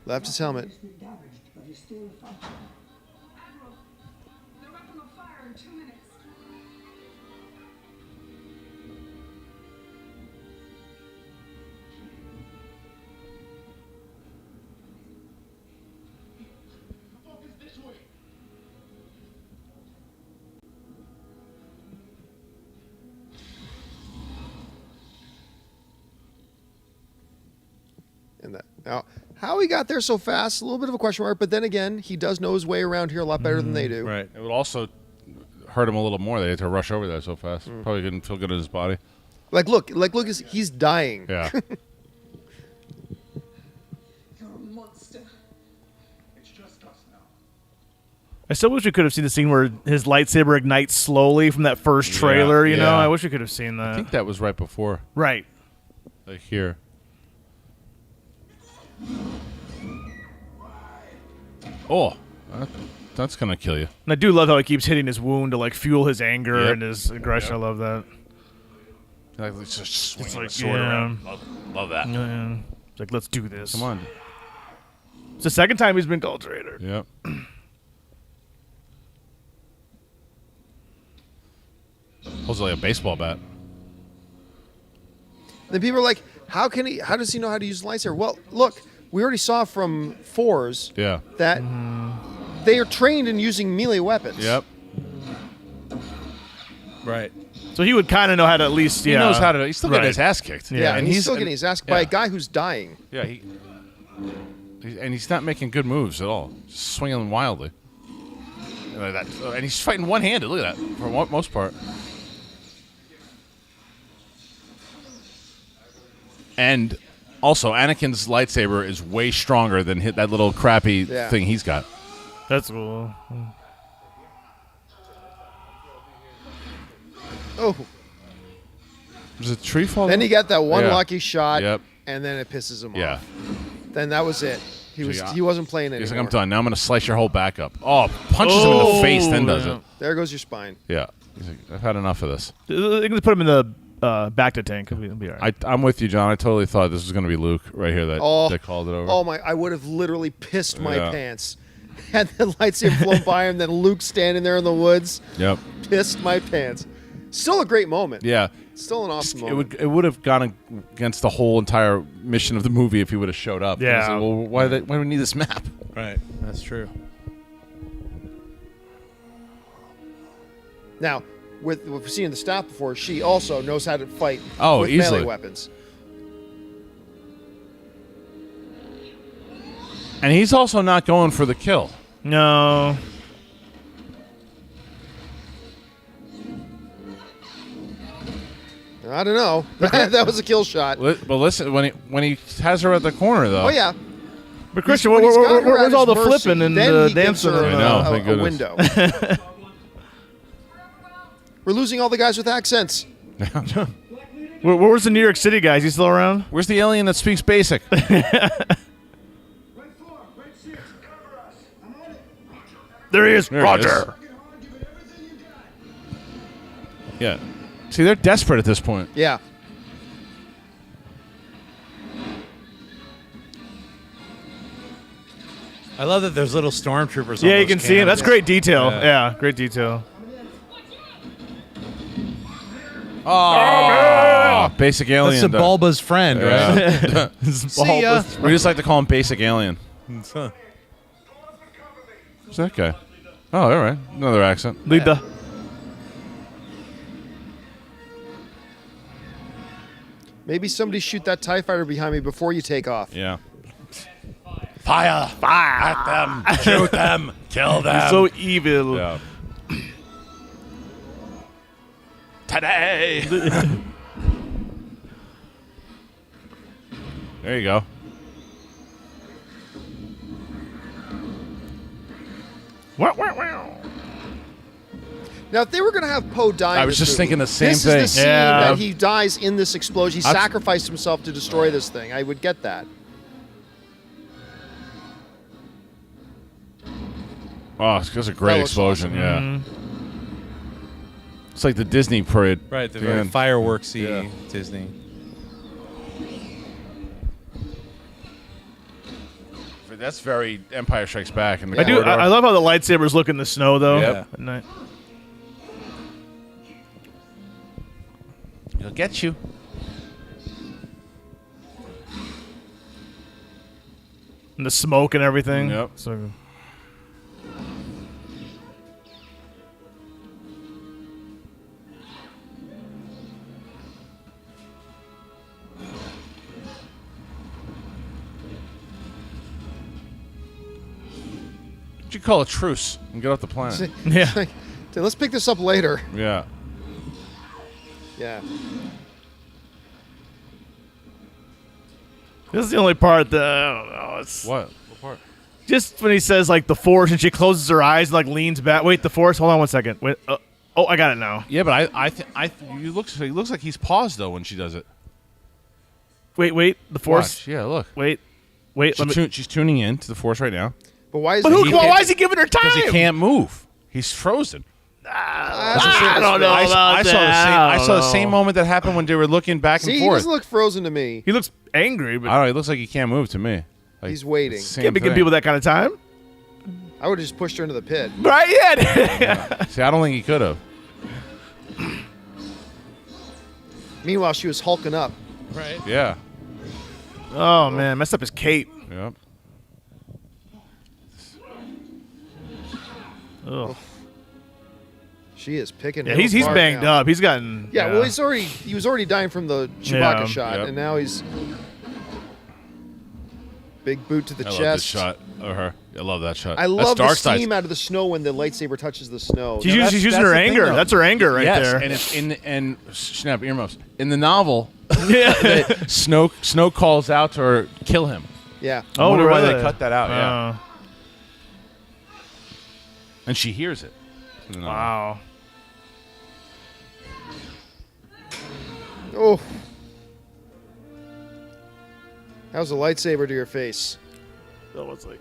Left his helmet. It's been damaged, but it's still functional. Admiral, the weapon will fire in 2 minutes. Focus this way. And that now, how he got there so fast, a little bit of a question mark. But then again, he does know his way around here a lot better than they do. Right. It would also hurt him a little more. They had to rush over there so fast. Mm. Probably couldn't feel good in his body. Look, he's dying. Yeah. You're a monster. It's just us now. I still wish we could have seen the scene where his lightsaber ignites slowly from that first trailer. You know, yeah. I wish we could have seen that. I think that was right before. Right. Like here. Oh, that's gonna kill you. And I do love how he keeps hitting his wound to like fuel his anger Yep. and his aggression. Yep. I love that. Like it's just swinging like, the sword yeah. around. Love that. Yeah. It's like, let's do this. Come on. It's the second time he's been called traitor. Yep. Holds like a baseball bat. Then people are like, how does he know how to use the lightsaber? Well, look, we already saw from 4s Yeah. that they are trained in using melee weapons. Yep. Right. So he would kind of know how to at least. He Yeah. knows how to. He's still getting Right. his ass kicked. Yeah, and he's still getting his ass by a yeah. guy who's dying. Yeah, and he's not making good moves at all. Just swinging wildly. Like that. And he's fighting one-handed. Look at that. For the most part. And also, Anakin's lightsaber is way stronger than that little crappy Yeah. thing he's got. That's cool. Oh, Was it a tree fall? then he got that one Yeah. lucky shot, Yep. and then it pisses him Yeah. off. Then that was it. He So wasn't playing anymore. He's like, I'm done. Now I'm going to slice your whole back up. Oh, punches him in the face, then does yeah. it. There goes your spine. Yeah. He's like, I've had enough of this. They can just put him in the back to tank. It'll be all right. I'm with you, John. I totally thought this was going to be Luke right here that called it over. Oh my! I would have literally pissed my Yeah. pants had the lightsaber flown by him. Then Luke standing there in the woods, Yep. pissed my pants. Still a great moment. Yeah. Still an awesome It moment. would have gone against the whole entire mission of the movie if he would have showed up. Yeah. It's like, well, why do we need this map? Right. That's true. Now, with we've seen the staff before, she also knows how to fight Oh, with easily. melee weapons. And he's also not going for the kill. No. I don't know. That was a kill shot. But listen, when he has her at the corner, though. Oh yeah. But Christian, When he's got her at where's all the his mercy, flipping and then the he gives dancing? her I know, a thank goodness. window. We're losing all the guys with accents. Where's the New York City guys? He's still around? Where's the alien that speaks basic? Red 4, Red 6, cover us. I'm on it. There he is. There he Roger. is. Working hard, give it everything you got. Yeah. See, they're desperate at this point. Yeah. I love that there's little stormtroopers. Yeah, on you those can see him. That's cannons. great detail. Yeah. Yeah, great detail. Oh, basic alien. That's a though. Bulba's friend, right? See ya. We just like to call him basic alien. Who's that guy? Oh, all right. Another accent. Lead the. Maybe somebody shoot that TIE fighter behind me before you take off. Yeah. Fire! Fire! At them! Shoot them! Kill them! So evil. Yeah. Today! There you go. Now, if they were going to have Poe die, I in was this just movie, thinking the same this thing. is the scene Yeah. that he dies in this explosion. He I've- sacrificed himself to destroy this thing. I would get that. Oh, it's a great That looks explosion, awesome. yeah. Mm-hmm. It's like the Disney parade. Right, the at very end. fireworksy Yeah. Disney. That's very Empire Strikes Back. In the I do. corridor. I love how the lightsabers look in the snow, though. Yep. At night. He'll get you. And the smoke and everything. Yep. So. You call a truce and get off the planet. Yeah. Like, dude, let's pick this up later. Yeah. Yeah. This is the only part that I don't know. It's What? What part? just when he says like the Force, and she closes her eyes and like leans back. Wait, the Force. Hold on 1 second. Wait. Oh, I got it now. Yeah, but he looks like he's paused though when she does it. Wait. The Force. Watch. Yeah, look. Wait. She's tuning in to the Force right now But why is But he why is he giving her time? because he can't move. He's frozen. I don't know about I saw the that. same. I saw the don't same know. moment that happened when they were looking back See, and he forth. doesn't look frozen to me. He looks angry, but I don't know. It looks like he can't move to me. Like, He's waiting. it's the can't be same giving thing. people that kind of time. I would have just pushed her into the pit. Right? Yeah. See, I don't think he could have. Meanwhile, she was hulking up. Right. Yeah. Oh man, messed up his cape. Yep. Ugh. She is picking. Yeah, him he's apart banged now. up. He's gotten. Yeah, well, he was already dying from the Chewbacca Yeah. shot, Yep. and now he's big boot to the I love chest. this shot of her. I love that shot. I That's love the Darkseid's. steam out of the snow when the lightsaber touches the snow. She's, that's- using that's her the thing, anger. though. That's her anger right yes, there. and it's and Schnepp earmuffs in the novel. yeah. Snow calls out to her, kill him. Yeah. I wonder why really? they cut that out. Yeah, Uh, and she hears it. in the novel. wow. Oh. How's a lightsaber to your face? That was like.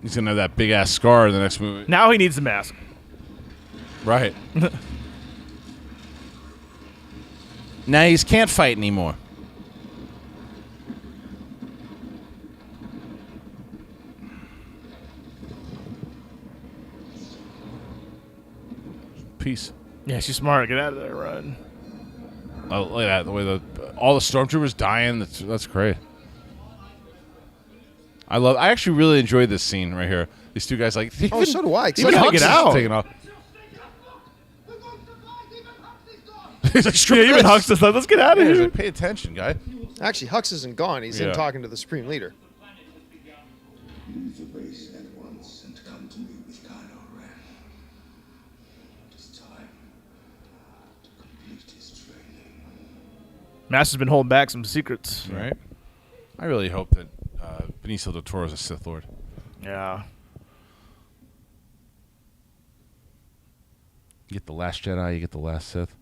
He's gonna have that big ass scar in the next movie. Now he needs the mask. Right. Now he can't fight anymore. Peace. Yeah, she's smart. Get out of there, run. Oh, look at that. The way all the stormtroopers dying. That's great. I actually really enjoyed this scene right here. These two guys like. Oh, so do I. Even Hux Hux is is out. taking off. We're going to fight even Huxley's gone. He's like, Yeah, "Screw even this." Hux is like, let's get out of Yeah, he's here. like, pay attention, guy. Actually, Hux isn't gone. He's in Yeah. talking to the Supreme Leader. Leave the base at once and come to me with Kylo Ren. It is time to complete his training. Master's been holding back some secrets. Right. I really hope that Benicio del Toro is a Sith Lord. Yeah. You get the Last Jedi, you get the Last Sith.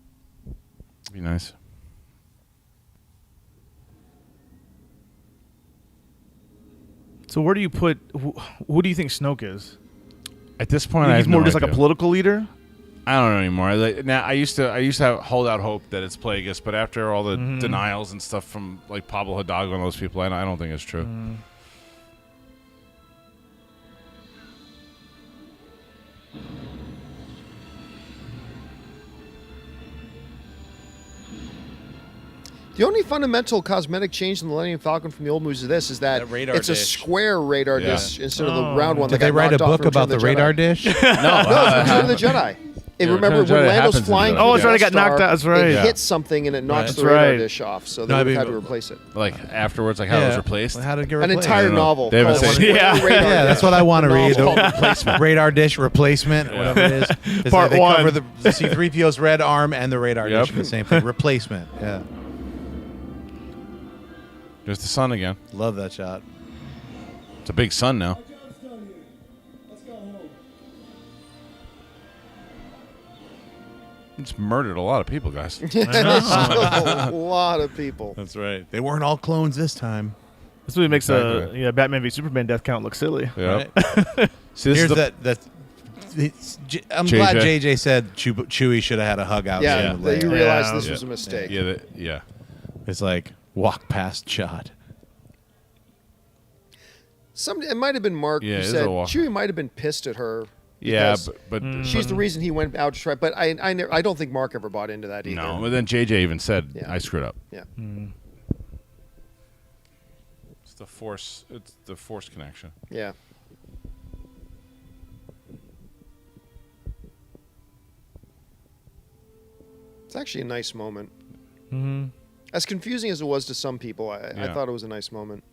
Be nice. So where do you put? Who do you think Snoke is? At this point, I He's have more no just like a idea. political leader. I don't know anymore. Now I used to hold out hope that it's Plagueis, but after all the denials and stuff from like Pablo Hidalgo and those people, I don't think it's true. The only fundamental cosmetic change in the Millennium Falcon from the old movies is that That radar it's a dish. square radar dish instead of the round one. Did that they got write a knocked off book from about the Return of radar Jedi. dish? No, it's Return of the Jedi. And Yeah, remember Return of when the Jedi Lando's happens in flying? the through Oh, the that's right, it Death got knocked Star, out, that's right. It Yeah. hit something and it knocks That's the radar right. dish off, so No, they I would mean, have had to replace it. Like afterwards, like how it was replaced. How did it get An replaced? entire I don't know. novel. They haven't called said- Radar Yeah. Dish. Yeah, that's what I want to read. Novel. The radar dish replacement, whatever it is. It's Part they one. cover the C-3PO's red arm and the radar Yep. dish in the same thing. Replacement. Yeah. There's the sun again. Love that shot. It's a big sun now. It's murdered a lot of people, guys. a lot of people. That's right. They weren't all clones this time. This movie makes Exactly. Batman v Superman death count look silly. Yep. Right? See, this Here's is the, I'm JJ. glad JJ said Chewie should have had a hug out. Yeah, scene with that you Leia. realize Yeah. this was a mistake. yeah. It's like walk past shot. It might have been Mark Yeah, who it is said a walk. Chewie might have been pissed at her. Yeah, because but she's the reason he went out to try. But I don't think Mark ever bought into that either. no. But then JJ even said, Yeah. "I screwed up." Yeah. It's the force. It's the force connection. Yeah. It's actually a nice moment. As confusing as it was to some people, I Yeah. thought it was a nice moment.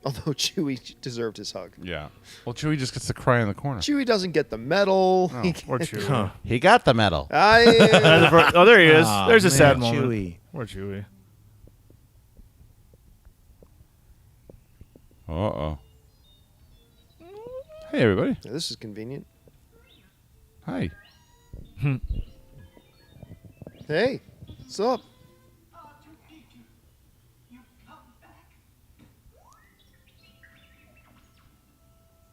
Although Chewie deserved his hug. Yeah. Well, Chewie just gets to cry in the corner. Chewie doesn't get the medal. Or Chewie. He got the medal. Oh, there he is. Aw, There's a man, sad moment. Chewie. Poor Chewie. Uh-oh. Hey, everybody. Yeah, this is convenient. Hi. Hey, what's up?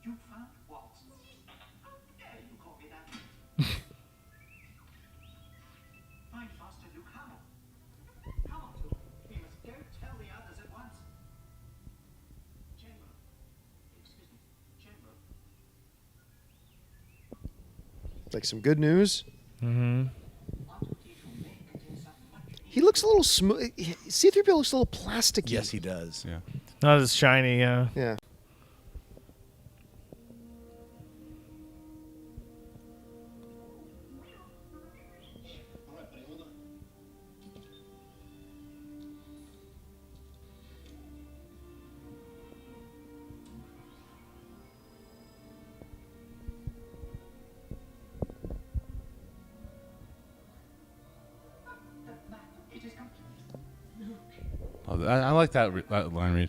You found what? How dare you call me that? Find faster, Luke. How? Come on, Luke. We must go tell the others at once. General. Excuse me. General. Like some good news? He looks a little smooth. C-3PO looks a little plasticky. Yes, he does. Yeah. Not as shiny, yeah. Yeah. Oh, I like that line read.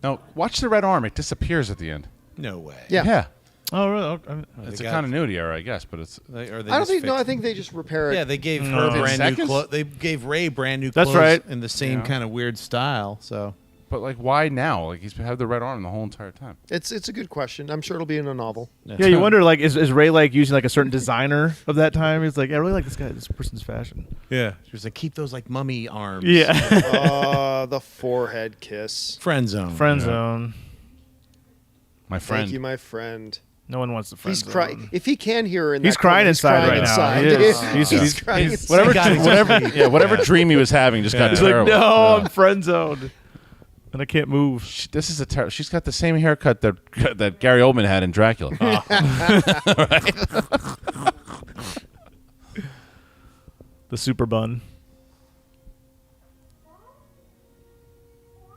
Now, watch the red arm. It disappears at the end. No way. Yeah. Yeah. Oh, really? Okay. It's They a got- continuity error, I guess, but it's... They, or they I don't just think. No, fixed I think they just repair it. Yeah, they gave No. her brand new Seconds? clothes. They gave Ray brand new That's clothes right. in the same Yeah. kind of weird style. So But, like, why now? Like, he's had the red arm the whole entire time. It's a good question. I'm sure it'll be in a novel. Yeah, you wonder, like, is Ray, like, using, like, a certain designer of that time? He's like, I really like this person's fashion. yeah, she was like, keep those like mummy arms. Yeah. The forehead kiss. Friend zone. Friend zone. My friend. Thank you, my friend. No one wants the friend He's zone. crying. If he can hear her in He's that crying corner, inside right now. He is. He's crying he's- inside. Whatever dream he was having just got He's like, terrible. no, I'm friend zoned. And I can't move. This is a terrible... She's got the same haircut that Gary Oldman had in Dracula. The super bun.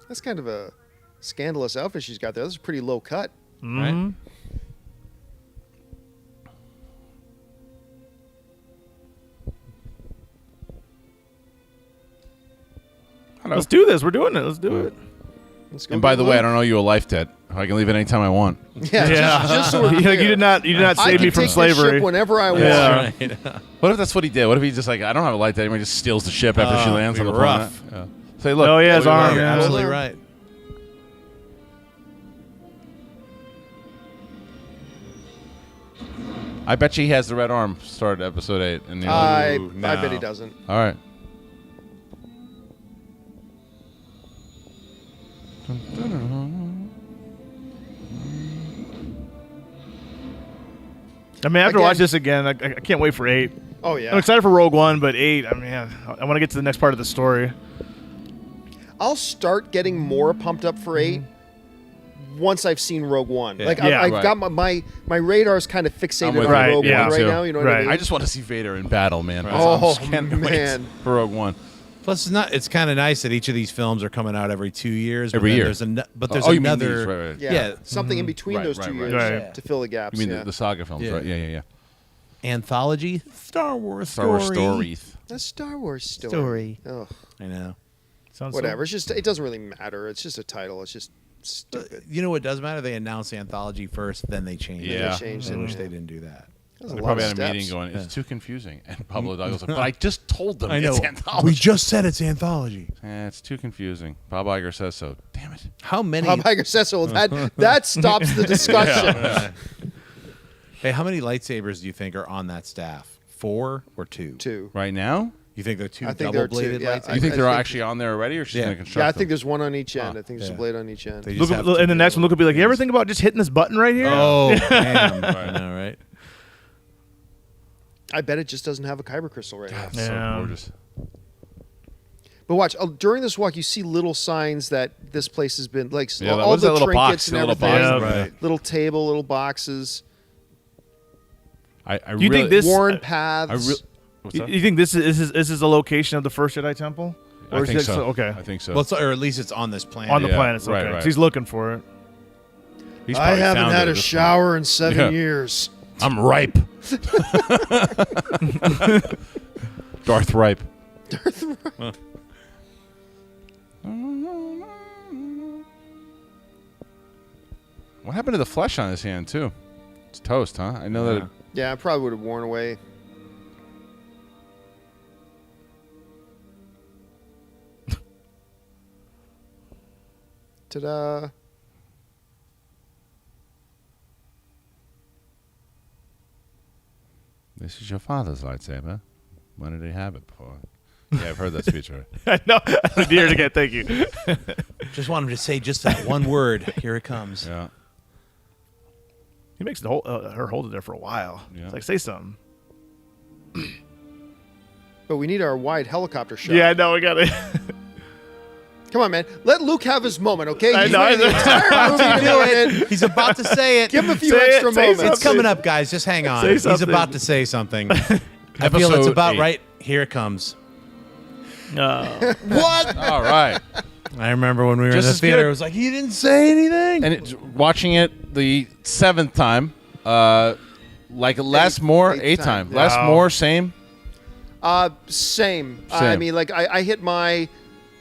That's kind of a scandalous outfit she's got there. That's a pretty low cut. Mhm. Hello. Let's do this. We're doing it. Let's do it. Let's go And by get the way, I Luke. don't owe you a life debt. I can leave it anytime I want. Yeah, just so we're Like, clear. you did not I save can me from take this slavery. ship whenever I want. Yeah. What if that's what he did? What if he just like, I don't have a life debt anymore, he just steals the ship after she lands on be the rough. planet? Yeah. Say, look. Oh, yeah, his what do you arm, want? You're yeah. absolutely Well, right. I bet you he has the red arm. Started episode 8. And I no. bet he doesn't. all right. I mean, after Again- watch this again, I can't wait for 8. Oh yeah. I'm excited for Rogue One, but 8, I mean, I want to get to the next part of the story. I'll start getting more pumped up for 8 once I've seen Rogue One. Like Yeah. I've Right. got my radar's kind of fixated with on you. Right, Rogue yeah. One right Too. now. You know what I Right. mean? I just want to see Vader in battle, man. Oh, I can't wait man. for Rogue One. Plus, it's kind of nice that each of these films are coming out every 2 years. but Every then year. There's Oh, you mean another. these, right, right. yeah. Yeah. Something in between Right, those right, 2 right. years Right. to fill the gaps. You mean yeah. the saga films, Yeah. right? Yeah. Anthology Star Wars Star Wars stories. A Star Wars story. Ugh, I know. Sounds whatever. It's just it doesn't really matter. It's just a title. It's just stupid. You know what does matter? They announced the anthology first, then they changed it. Yeah. They changed I it. wish they didn't do that. That's They a lot probably of had a meeting steps. going, it's too confusing. And Pablo Douglas like, but I just told them I know. it's anthology. We just said it's anthology. It's too confusing. Bob Iger says so. Damn it. How many? Bob Iger says so. That stops the discussion. Hey, how many lightsabers do you think are on that staff? 4 or 2? 2. Right now? You think they're 2 I think there are two, double-bladed yeah. lightsabers? You think I they're think- actually on there already, or she's Yeah. going to construct Yeah, I them? think there's one on each end. I think there's yeah. a blade on each end. They Look, just have in the two next one, Luke will be like, "You ever blades. think about just hitting this button right here?" Oh, damn. I know, right? I bet it just doesn't have a kyber crystal right now. That's Yeah. so gorgeous. But watch, during this walk, you see little signs that this place has been like Yeah, all what is the that little trinkets box? and The little everything. box? Yeah. Right. Little table, little boxes, I Do you really, think this? worn paths. I really. What's that? You think this is the location of the first Jedi Temple? I Or is think it- so. Okay. I think so. Well, or at least it's on this planet. On the Yeah, planet, right, okay. right. 'Cause he's looking for it. He's I probably haven't found it had at a this shower in 7 Yeah. years. point. I'm ripe. Darth Ripe. What happened to the flesh on his hand, too? It's toast, huh? I know that. It, Yeah, I probably would have worn away. Ta-da. this is your father's lightsaber. When did he have it before? Yeah, I've heard that speech already. I know. Dear again. Thank you. Just want him to say just that one word. Here it comes. Yeah. He makes the whole, her hold it there for a while. Yeah. It's like, say something. But we need our wide helicopter shot. Yeah, I know. We got it. Come on, man. Let Luke have his moment, okay? I He's know, waiting I the know. entire movie to do it. He's about to say it. Give him a few Say it, extra say moments. It's coming up, guys. Just hang on. Say He's something. about to say something. I feel it's Episode about 8. right. Here it comes. What? All right. I remember when we were Just in the as theater, good. it was like, he didn't say anything. And watching it the 7th time, like less more, eighth 8th time. time. Less Wow. more, same. Same. I Same. mean, like I hit my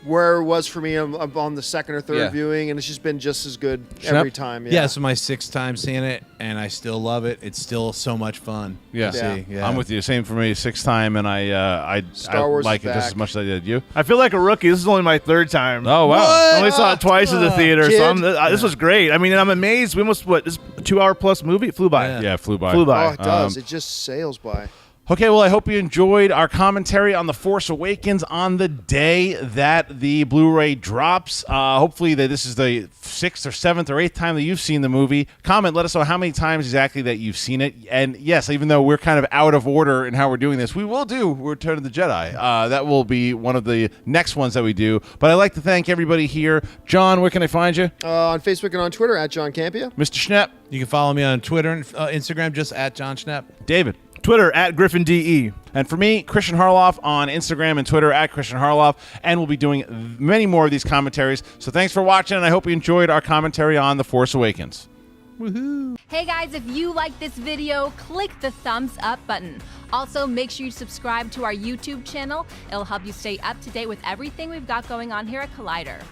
where it was for me I'm on the second or third Yeah. viewing, and it's just been just as good Schnepp? every time. Yeah, it's my 6th time seeing it, and I still love it. It's still so much fun. Yeah. to see. Yeah. I'm with you. Same for me. 6th time, and I Star Wars like is it just back. as much as I did you. I feel like a rookie. This is only my 3rd time. Oh wow! I only saw it twice in the theater, kid. so this was great. I mean, I'm amazed. We almost this 2-hour plus movie. It flew by. Yeah. Yeah, it flew by. Flew by. Oh, it does. It just sails by. Okay, well, I hope you enjoyed our commentary on The Force Awakens on the day that the Blu-ray drops. Hopefully, this is the 6th or 7th or 8th time that you've seen the movie. Comment, let us know how many times exactly that you've seen it. And yes, even though we're kind of out of order in how we're doing this, we will do Return of the Jedi. That will be one of the next ones that we do. But I'd like to thank everybody here. John, where can I find you? On Facebook and on Twitter at John Campea. Mr. Schnepp, You can follow me on Twitter and Instagram, just at John Schnepp. David. Twitter at GriffinDE. And for me, Christian Harloff on Instagram and Twitter at Christian Harloff. And we'll be doing many more of these commentaries. So thanks for watching, and I hope you enjoyed our commentary on The Force Awakens. Hey guys, if you like this video, click the thumbs up button. Also, make sure you subscribe to our YouTube channel. It'll help you stay up to date with everything we've got going on here at Collider.